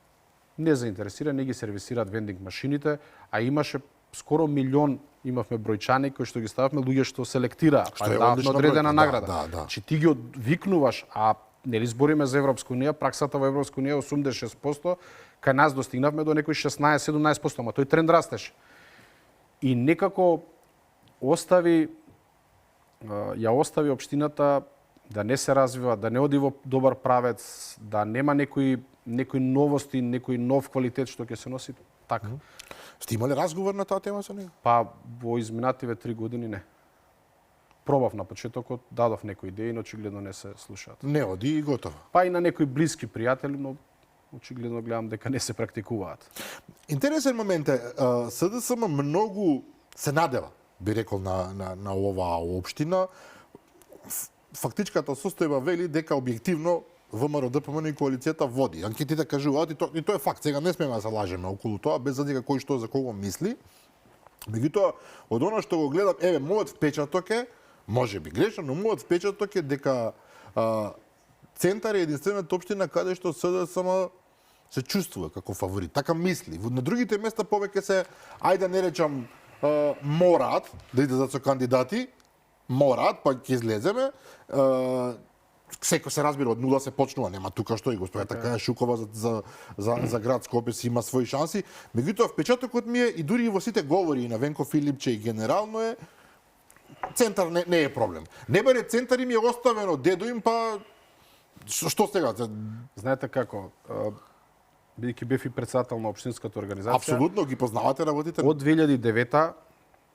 B: Не заинтересира, не ги сервисираат вендинг машините, а имаше скоро милион, имавме бројчани кои што ги стававме луѓе што селектираа,
A: Што
B: па
A: е
B: дававме
A: одлична
B: одредена
A: бројка,
B: награда.
A: да.
B: Чи ти ги викнуваш, а нели збориме за Европска унија, праксата во Европска унија е 86%, кај нас достигнавме до некои 16-17%, ама тој тренд растеше. И некако ја остави општината да не се развива, да не оди во добар правец, да нема некои новости, некој нов квалитет што ќе се носи така.
A: Сте имале разговор на таа тема со него?
B: Па во изминативе 3 години не. Пробав на почетокот, дадов некои идеи, но очигледно не се слушаат.
A: Не оди и готово.
B: Па и на некои блиски пријатели, но очигледно гледам дека не се практикуваат.
A: Интересен момент е, СДСМ многу се надева, би рекол, на оваа општина. Фактичката состојба вели дека објективно ВМРО ДПМН и коалицијата води. Анкетите кажуваат и тоа е факт. Сега не смееме да се лажеме околу тоа, без разлика кој што за кого мисли. Меѓутоа, од она што го гледам, мојот впечаток е, може би грешно, но мојот впечаток е дека Центар е единствената општина каде што СДСМ се чувствува како фаворит. Така мисли. На другите места повеќе се, ајде не речам, мораат да идат со кандидати, мораат, па ќе излеземе. Секој се разбира, од нула се почнува, нема тука што и господјата Каја Шукова за град Скопје си има своји шанси. Меѓутоа, впечатокот ми е, и дури и во сите говори и на Венко Филипче и генерално е, Центар не е проблем. Не бере Центар им е оставено дедо им, па што сега?
B: Знаете како, бидејќи бев и председател на општинската организација.
A: Апсолутно ги познавате работите.
B: Од 2009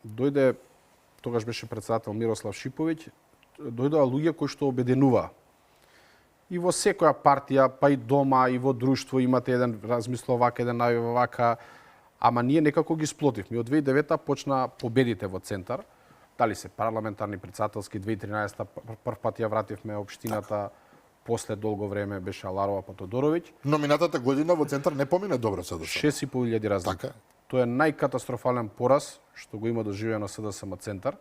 B: дојде, тогаш беше председател Мирослав Шиповиќ, дојдоа луѓе кои што обединуваа. И во секоја партија, па и дома, и во друштво имате еден размисла вака, еден најава вака, ама ние некако ги сплотивме. Од 2009 почна победите во Центар. Дали се парламентарни, председателски, 2013 прв пат ја вративме општината, после долго време беше Аларова па Тодоровиќ.
A: Но минатата година во Центар не помине добро СДСМ.
B: 6.500 разлика.
A: Така.
B: Тоа е најкатастрофален пораз што го има доживено СДСМ Центар.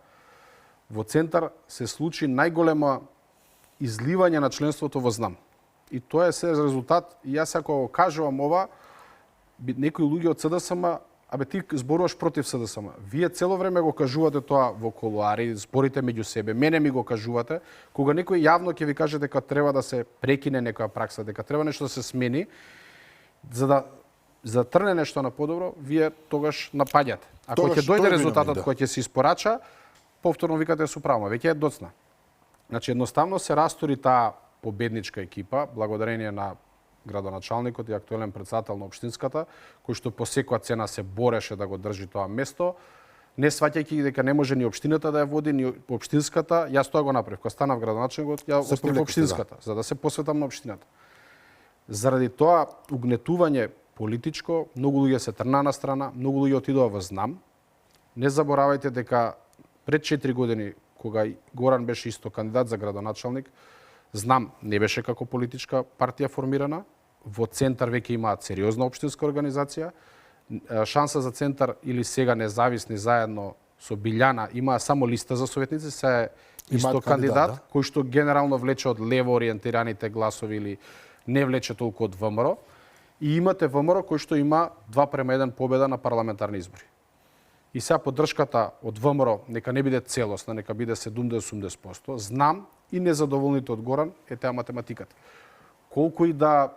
B: Во Центар се случи најголема изливање на членството во ЗНАМ. И тоа е се резултат, и јас ако го кажувам ова, некои луѓе од СДСМ, ти зборуваш против СДСМ. Вие цело време го кажувате тоа во колуари, зборите меѓу себе, мене ми го кажувате, кога некој јавно ќе ви каже дека треба да се прекине некоја пракса, дека треба нешто да се смени, за да трне нешто на подобро, вие тогаш напаѓате. Ако ќе дојде резултатот кој ќе се испорача, повторно викате со право, веќе е доцна. Значи, едноставно се растори таа победничка екипа, благодарение на градоначалникот и актуелен председател на општинската, кој што по секоја цена се бореше да го држи тоа место, не сваќајќи дека не може ни општината да ја води, ни општинската, јас тоа го направив. Кога станав градоначалник, ја оставив општинската, за да се посветам на општината. Заради тоа угнетување политичко, многу луѓе се трнаа на страна, многу луѓе отидоа во ЗНАМ. Не заборавајте дека пред 4 години, кога Горан беше исто кандидат за градоначалник, ЗНАМ не беше како политичка партија формирана, во Центар веќе имаат сериозна општинска организација, шанса за Центар или сега независни заедно со Билјана имаа само листа за советници, се е исто кандидат, кој што генерално влече од лево ориентираните гласови или не влече толку од ВМРО. И имате ВМРО кој што има 2:1 победа на парламентарни избори. И сега поддршката од ВМРО нека не биде целосна, нека биде 70-80%. Знам и незадоволните од Горан е таа математиката. Колку и да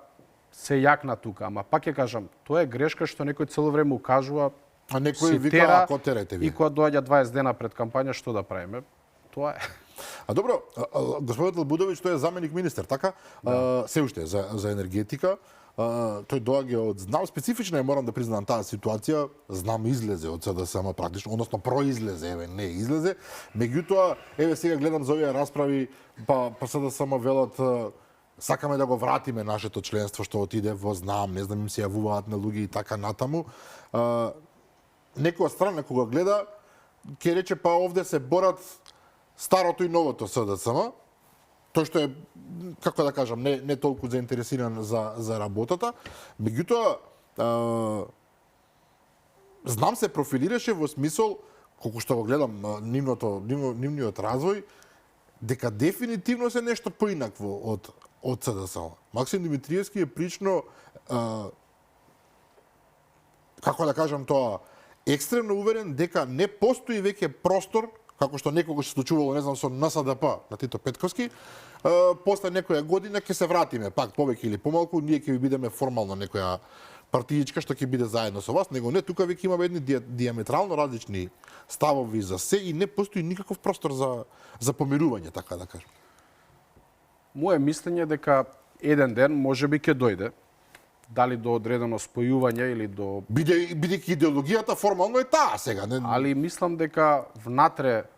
B: се јакна тука, ама пак ќе кажам, тоа е грешка што некој цело време укажува,
A: а некој вика ако терете ви.
B: И кога доаѓа 20 дена пред кампања, што да правиме? Тоа е.
A: А добро, господинот Лбудовиќ тој е заменик министер, така? Се уште е за енергетика. Тој доаѓа од, знам, специфична е, морам да признам таа ситуација, знам излезе од СДСМ практично, односно произлезе, еве, не излезе. Меѓутоа, еве сега гледам за овие расправи, па СДСМ велат сакаме да го вратиме нашето членство што отиде во, знам, не знам, им се јавуваат на луѓе и така натаму. Некоја страна кога гледа, ќе рече па овде се борат старото и новото СДСМ, тој што е, како да кажам, не толку заинтересиран за работата. Меѓутоа, знам се профилираше во смисол, колку што го гледам нивниот развој, дека дефинитивно се нешто поинакво од СДСМ. Максим Димитриевски е прилично, како да кажам тоа, екстремно уверен дека не постои веќе простор, како што некогаш се случувало, не знам, со НСДП на Тито Петковски, после некоја година ќе се вратиме, пак повеќе или помалку, ние ќе ви бидеме формално некоја партијичка што ќе биде заедно со вас, него не, тука веќе имаме едни диаметрално различни ставови за се и не постои никаков простор за помирување, така да кажам.
B: Моje мислење е дека еден ден можеби ќе дојде, дали до одредено спојување или до...
A: Бидејќи идеологијата формално е таа сега. Не...
B: Али мислам дека внатре,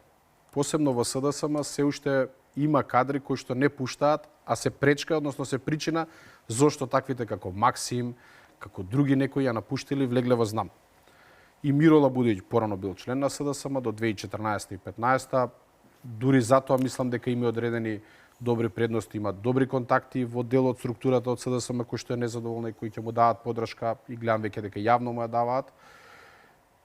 B: посебно во СДСМ, се уште има кадри кои што не пуштаат, а се пречка, односно се причина зошто таквите како Максим, како други некои ја напуштили, влегле во знам. И Миро Лабудовиќ порано бил член на СДСМ до 2014 и 2015. Дури затоа мислам дека има одредени добри предности, имаат добри контакти во дел од структурата од СДСМ кој што е незадоволна и кои ќе му даваат поддршка и гледам веќе дека јавно му ја даваат.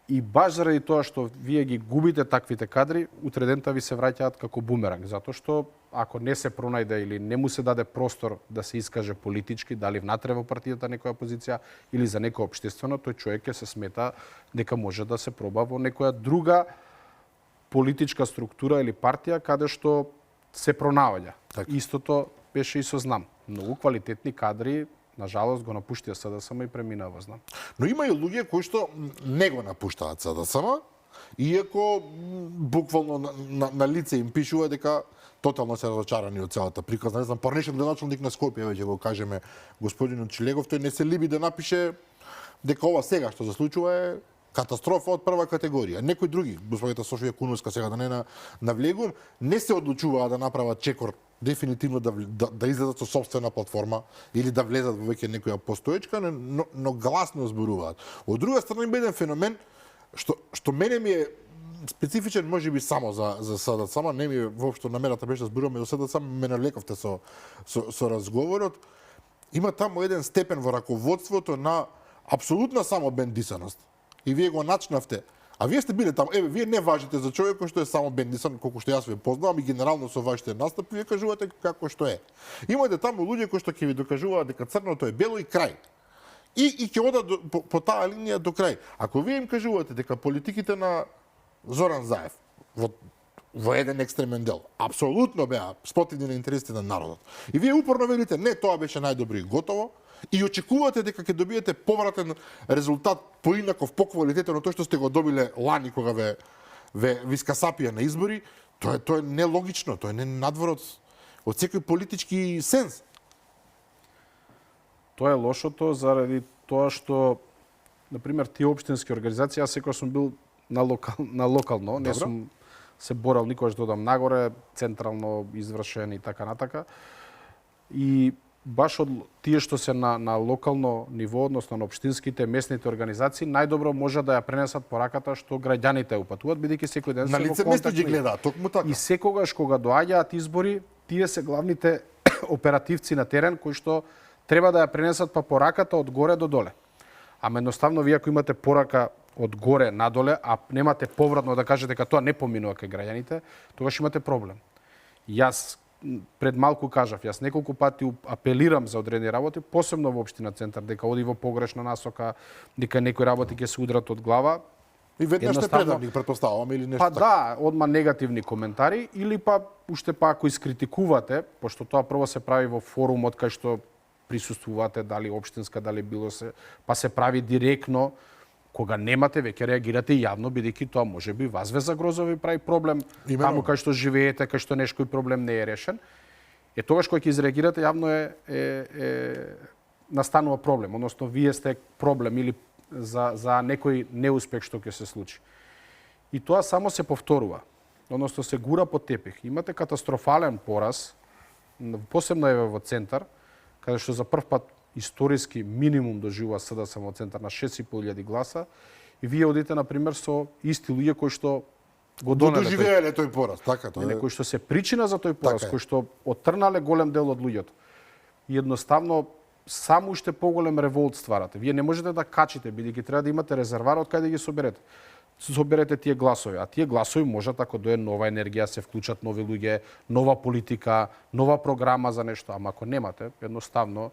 B: И баш заради тоа што вие ги губите таквите кадри, утре дента ви се враќаат како бумеранг, затоа што ако не се пронајде или не му се даде простор да се искаже политички, дали внатре во партијата некоја позиција или за некој општествено, тој човек ќе се смета дека може да се проба во некоја друга политичка структура или партија каде што се пронаоѓа. Истото беше и со знам. Многу квалитетни кадри, на жалост, го напуштија СДСМ и преминаа во знам.
A: Но има и луѓе кои што не го напуштаат СДСМ, иако буквално на лице им пишува дека тотално се разочарани од целата приказна. Не знам, парнишен градоначалник на Скопје, веќе го кажеме, господинот Чилегов, тој не се либи да напише дека ова сега што се случува е катастрофа од прва категорија. Некои други, господината Софија Куновска, сега да не навлегувам, не се одлучуваа да направат чекор дефинитивно да излезат со собствена платформа или да влезат во веќе некоја постоечка, но гласно зборуваат. Од друга страна има еден феномен што мене ми е специфичен, можеби само за СДСМ, не ми е воопшто намерата беше да зборуваме за СДСМ, ме навлековте со разговорот. Има таму еден степен во раководството на апсолутна самобендисаност. И вие го начнавте. А вие сте биле таму. Еве, вие не важите за човекот што е само бендисан, колку што јас ве познавам, и генерално со вашите настапи вие кажувате како што е. Имате таму луѓе кои што ќе ви докажуваат дека црното е бело и крај. И ќе одат по таа линија до крај. Ако вие им кажувате дека политиките на Зоран Заев во еден екстремен дел апсолутно беа спротивни на интересите на народот, и вие упорно велите не, тоа беше најдобро и готово, и очекувате дека ќе добиете повратен резултат поинаков, поквалитетен од тој што сте го добиле лани кога ви скасапија на избори, тоа е нелогично, тоа е надвор од секој политички сенс.
B: Тоа е лошото заради тоа што, например, тие општински организации, јас секогаш сум бил на локално, не сум се борал никогаш да одам нагоре, централно извршен и така натака. И баш од тие што се на локално ниво, односно на општинските, местните организации, најдобро може да ја пренесат пораката што граѓаните упатуваат, бидејќи секој ден
A: на
B: се во
A: лице место ги гледаат, токму така.
B: И секогаш кога доаѓаат избори, тие се главните оперативци на терен кои што треба да ја пренесат па пораката од горе до доле. Ама едноставно вие ако имате порака од горе надоле, а немате повратно да кажете дека тоа не поминува кај граѓаните, тогаш имате проблем. Јас пред малку кажав, јас неколку пати апелирам за одредени работи, посебно во општина Центар, дека оди во погрешна насока, дека некои работи ќе се удрат од глава.
A: И веднаш те предавник, претпоставувам, или нешто
B: така? Па да, одма негативни коментари, или па уште па ако искритикувате, пошто тоа прво се прави во форумот кај што присуствувате, дали општинска, дали било се, па се прави директно, Кога немате, веќе реагирате јавно, бидејќи тоа можеби вас ве загрозови прави проблем,
A: Имено.
B: таму кај што живеете, кај што нешкој проблем не е решен. Тогаш кога ќе изреагирате јавно настанува проблем, односно вие сте проблем или за некој неуспех што ќе се случи. И тоа само се повторува, односно се гура под тепих. Имате катастрофален пораз, посебно еве во центар, каде што за прв пат историски минимум доживува СДСМ во центар на 6.500 гласа, и вие одите, например, со исти луѓе кои што го донеле
A: доживееле тој пораз, така тоа.
B: кои што се причина за тој пораз,
A: Така е.
B: кои што оттрнале голем дел од луѓето. И едноставно само уште поголем револт стварате. Вие не можете да качите, бидејќи треба да имате резервар од каде да ги соберете. Соберете тие гласови, а тие гласови можат ако дое нова енергија, се вклучат нови луѓе, нова политика, нова програма за нешто, ама ако немате, едноставно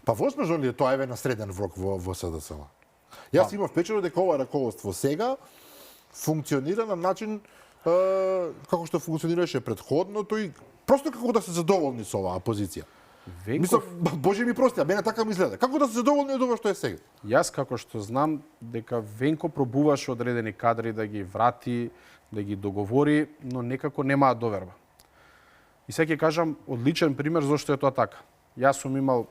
A: Па возможно ли е тоа еве на среден рок во СДСМ? Јас имав впечаток дека ова раководство сега функционира на начин како што функционираше претходното и просто како да се задоволни со оваа позиција.
B: Венков,
A: Мислам, боже ми прости, а мене така ми изгледа. Како да се задоволни од ова што е сега?
B: јас како што знам дека Венко пробуваше одредени кадри да ги врати, да ги договори, но некако немаа доверба. И сега ќе кажам одличен пример зашто е тоа така. Јас сум имал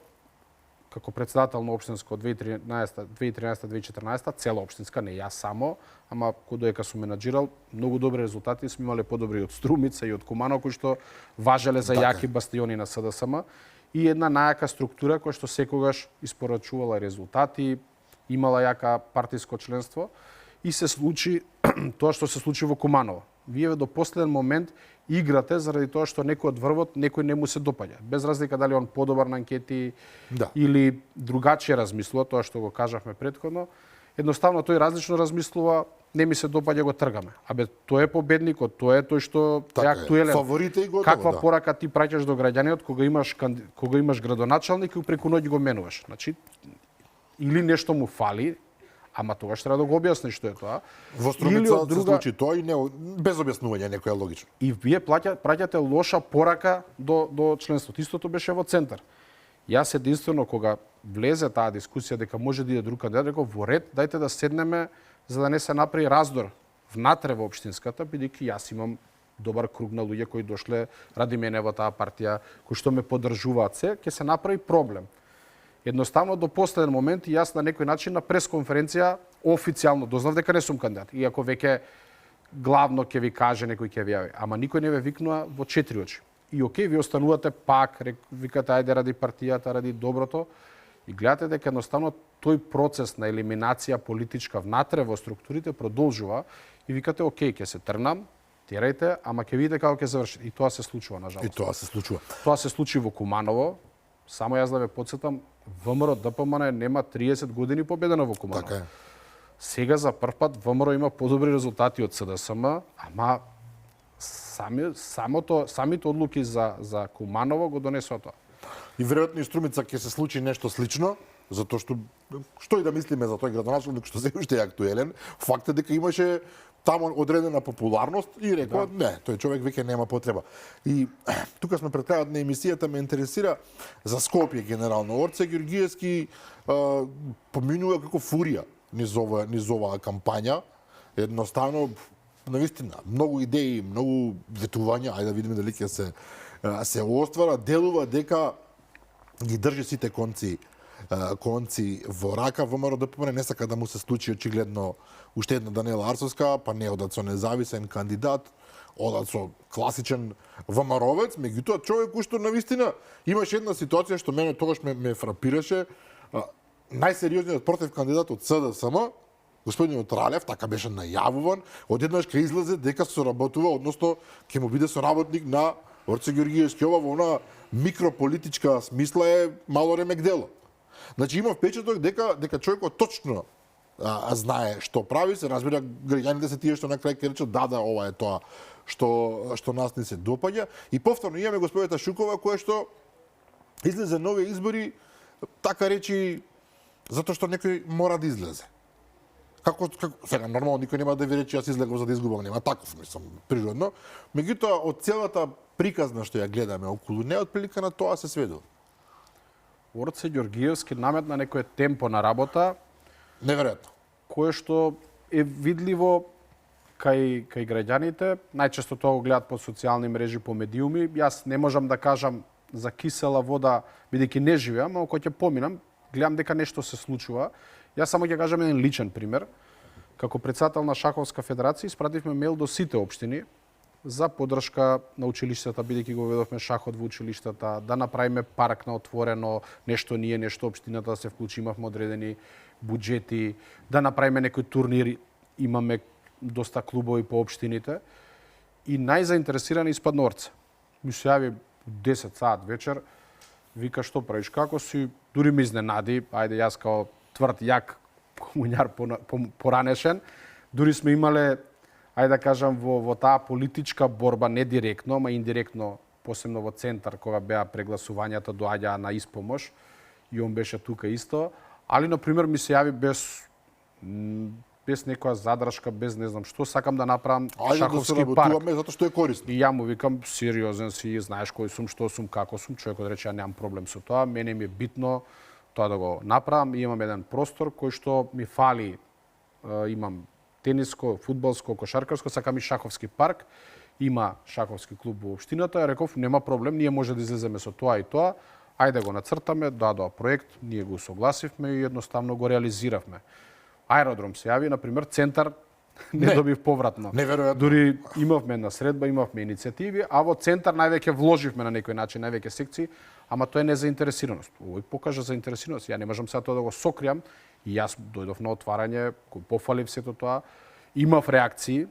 B: како председател на општинско 2013-2014, цела општинска, не јас само, ама кодека сум менаџирал, многу добри резултати, сме имале подобри од Струмица и од Куманово, кои што важеле за
A: Така
B: јаки бастиони на СДСМ, и една најака структура која што секогаш испорачувала резултати, имала јака партиско членство, и се случи тоа што се случи во Куманово. Вие до последен момент играте заради тоа што некој од врвот некој не му се допаѓа. Без разлика дали он подобар на анкети или другачие размислува, тоа што го кажавме претходно, едноставно тој различно размислува, не ми се допаѓа, го тргаме. Абе, тој е победникот, тој е тој што
A: Така
B: е актуелен.
A: Фаворите и готово,
B: Каква
A: да.
B: порака ти праќаш до граѓаниот кога имаш градоначалник и преку ноќ го менуваш? Значи, или нешто му фали, ама тогаш треба да го објасни што е тоа.
A: Во
B: Или
A: Струмица
B: од
A: се случи тоа и не, без објаснување некој е логично.
B: И вие праќате лоша порака до членството. Истото беше во центар. Јас единствено кога влезе таа дискусија дека може да иде друг кандидат, реков во ред, дајте да седнеме за да не се направи раздор внатре во општинската, бидејќи јас имам добар круг на луѓе кои дошле ради мене во таа партија, кои што ме поддржуваат се, ќе се направи проблем. Едноставно до последен момент и јас на некој начин на пресконференција официјално дознав дека не сум кандидат. Иако веќе главно ќе ви каже, некој ќе ви јави, ама никој не ве викнува во 4 очи. И окей, ви останувате пак, викате ајде ради партијата, ради доброто, и гледате дека едноставно тој процес на елиминација политичка внатре во структурите продолжува и викате окей, ќе се тргнам, терајте, ама ќе видите како ќе заврши. И тоа се случува, на жалост.
A: И тоа се случува.
B: Тоа се случи во Куманово. Само јас да ве потсетам, ВМРО ДПМН нема 30 години победена во Куманово.
A: Така е.
B: Сега за прв пат ВМРО има подобри резултати од СДСМ, ама самите одлуки за Куманово го донесоа тоа.
A: И веројатно и Струмица ќе се случи нешто слично, затоа што и да мислиме за тој градоначалник што се уште е актуелен, факт е дека имаше таму одредена популарност и рекоа не, тој човек веќе нема потреба. И тука сме пред крајот на емисијата, ме интересира за Скопје генерално. Орце Ѓорѓиевски поминува како фурија низ оваа кампања. Едноставно, навистина, многу идеи, многу ветувања, ајде да видиме дали ќе се оствара, делува дека ги држи сите конци во рака. ВМРО ДПМН не сака да му се случи очигледно уште една Даниела Арсовска, па не одат со независен кандидат, одат со класичен ВМРО-вец, меѓутоа човек кој што навистина имаше една ситуација што мене тогаш ме фрапираше, најсериозниот против кандидат од СДСМ, господинот Ралев, така беше најавуван, одеднаш ќе излезе дека соработува, односно ќе му биде соработник на Орце Ѓорѓиевски. Ова во она микрополитичка смисла е мало ремек дело. Значи има впечаток дека човекот точно знае што прави, се разбира граѓаните се тие што на крај ќе речат да, ова е тоа што нас не се допаѓа. И повторно имаме господата Шукова која што излезе нови избори, така речи, затоа што некој мора да излезе. Како сега нормално никој нема да ви рече јас излегов за да изгубам, нема таков, мислам, природно. Меѓутоа од целата приказна што ја гледаме околу неа, отприлика на тоа се сведува.
B: Орце Ѓорѓиевски наметна некој темпо на работа,
A: Неверојатно.
B: кое што е видливо кај граѓаните, најчесто тоа го гледаат по социјални мрежи, по медиуми. Јас не можам да кажам за кисела вода, бидејќи не живеам, но кога ќе поминам, гледам дека нешто се случува. Јас само ќе кажам еден личен пример. Како председател на Шаховска федерација испративме мејл до сите општини за поддршка на училиштата, бидејќи го ведовме шахот во училиштата, да направиме парк на отворено, нешто ние, нешто општината да се вклучи, имавме одредени буџети, да направиме некои турнири, имаме доста клубови по општините. И најзаинтересирани испадна Орце. Ми се јави 10 саат вечер, вика што правиш, како си, дури ми изненади, ајде јас као тврд, јак комуњар поранешен, дури сме имале, ајде да кажам, во таа политичка борба, не директно, ама индиректно, посебно во центар, кога беа прегласувањата, доаѓаа на испомош, и он беше тука исто, али, например, ми се јави без некоја задршка, без не знам што, сакам да направам шаховски парк.
A: Затоа што е корисно.
B: И ја му викам, сериозен си, знаеш кој сум, што сум, како сум, човекот рече, ја немам проблем со тоа, мене ми е битно тоа да го направам, и имам еден простор кој што ми фали, имам тениско, фудбалско, кошаркарско, сакам и шаховски парк, има шаховски клуб во општината, ја реков, нема проблем, ние може да излеземе со тоа и тоа, ајде го нацртаме, дадоа проект, ние го согласивме и едноставно го реализиравме. Аеродром се јави, например, центар не добив повратно.
A: Неверојатно.
B: Дури имавме една средба, имавме иницијативи, а во центар највеќе вложивме на некој начин, највеќе секции, ама тоа е незаинтересираност. Овој покажа заинтересираност. Ја не можам сега тоа да го сокријам, и јас дојдов на отварање, го пофалив сето тоа, имав реакции.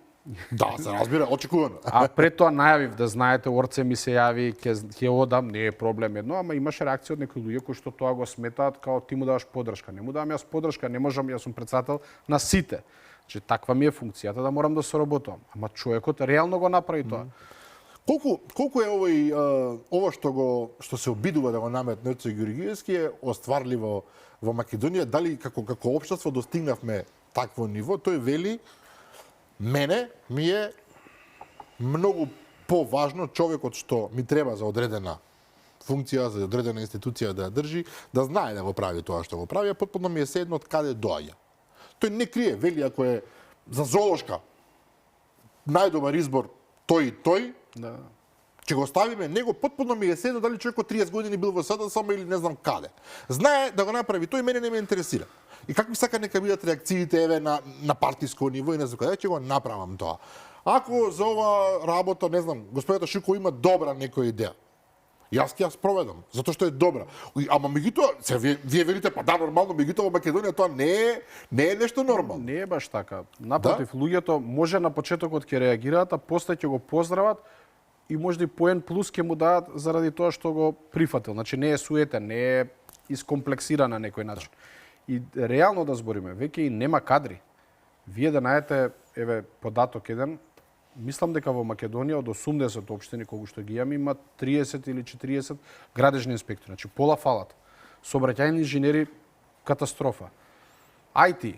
A: Да, се разбира, очекувано.
B: А пред тоа најавив, да знаете, Орце ми се јави, ќе одам, не е проблем едно, ама имаше реакција од некои луѓе кои што тоа го сметаат као ти му даваш поддршка. Не му давам јас поддршка, не можам, јас сум председател на сите. Значи таква ми е функцијата да морам да соработувам. Ама човекот реално го направи тоа.
A: Колку е ова што се обидува да го наметне Оце Ѓорѓиевски е остварливо во Македонија, дали како општество достигнавме такво ниво? Тој вели, мене ми е многу поважно човекот што ми треба за одредена функција, за одредена институција да ја држи, да знае да го прави тоа што го прави, а потпуно ми е седно од каде доаѓа. Тој не крие, вели ако е за зоолошка најдобар избор тој и тој,
B: Да.
A: ќе го ставиме него, потпуно ми е седно дали човекот 30 години бил во СДСМ или не знам каде. Знае да го направи тој, мене не ме интересира. И какви сака нека бидат реакциите еве на партиско ниво и не знам каде, ќе го направам тоа. Ако за ова работа, не знам, господата Шико има добра некоја идеја, јас ќе ја спроведам, затоа што е добра. Ама меѓутоа, вие велите, па да, нормално, меѓутоа во Македонија тоа не е нешто нормално.
B: Не е баш така. Напротив, луѓето може на почетокот ќе реагираат, а после ќе го поздрават и можда и поен плюс ќе му дадат заради тоа што го прифатил. Значи не е суетен, не е искомплексиран на некој начин. И реално да збориме, веќе и нема кадри. Вие да најдете, еве, податок еден, мислам дека во Македонија од 80 општини колку што ги имаме, има 30 или 40 градежни инспектори, значи пола фалат. Сообраќајни инженери катастрофа. IT,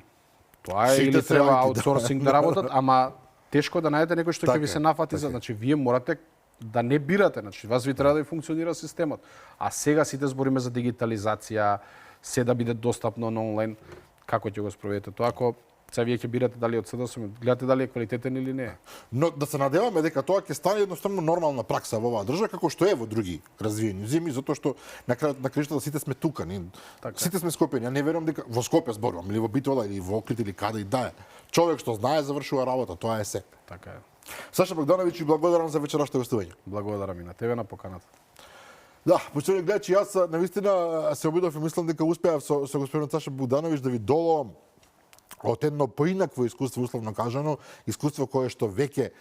B: тоа е
A: Сите
B: или
A: се
B: треба
A: IT,
B: аутсорсинг да работат, ама тешко да најдете некој што ќе
A: Така
B: ви
A: е,
B: се нафати
A: така
B: за,
A: е.
B: значи вие морате да не бирате, значи вас ви треба да ви функционира системот. А сега сите збориме за дигитализација, се да биде достапно на онлайн, како ќе го спроведете тоа, ако сега вие ќе бирате дали од СДСМ, гледате дали е квалитетен или не е.
A: Но да се надеваме дека тоа ќе стане едноставно нормална пракса во оваа држава, како што е во други развиени земји, затоа што на крајот на краиштата сите сме тука,
B: Така.
A: сите сме скопени. Ја не верувам дека во Скопје зборувам, или во Битола, или во Охрид, или каде и да е. Човек што знае завршува работа, тоа е се.
B: Така е.
A: Саша Богдановиќ, благодарам за вечерашното гостување.
B: Благодарам и на тебе на поканата.
A: Да, почитувани гледачи, јас навистина се обидов и мислам дека успеав со господин Саша Богдановиќ да ви доловам од едно поинакво искуство, условно кажано, искуство кое што веќе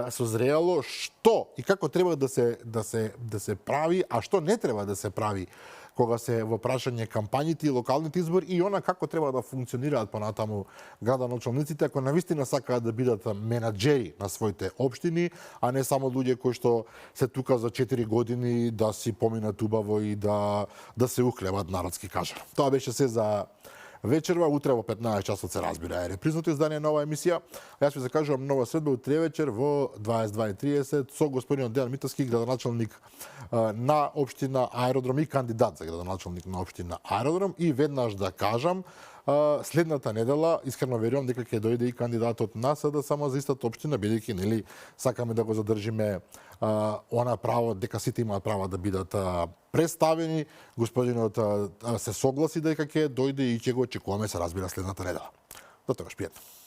A: созреало, што и како треба да се прави, а што не треба да се прави кога се во прашање кампањите и локалните избори и она како треба да функционираат понатаму градоначалниците ако навистина сакаат да бидат менаџери на своите општини, а не само луѓе кои што се тука за 4 години да си поминат убаво и да се ухлебат, народски кажано. Тоа беше се за вечерва, утре во 15 часот се разбира е репризното издание на оваа емисија. А јас ви закажувам нова средба утре вечер во 22:30 со господинот Дејан Митовски, градоначалник на општина Аеродром и кандидат за градоначалник на општина Аеродром. И веднаш да кажам, Следната недела искрено верувам дека ќе дојде и кандидатот на СДСМ за истата општина, бидејќи нели сакаме да го задржиме она право дека сите имаат право да бидат представени. Господинот се согласи дека ќе дојде и ќе го очекуваме, се разбира, следната недела. До тогаш, пријатно.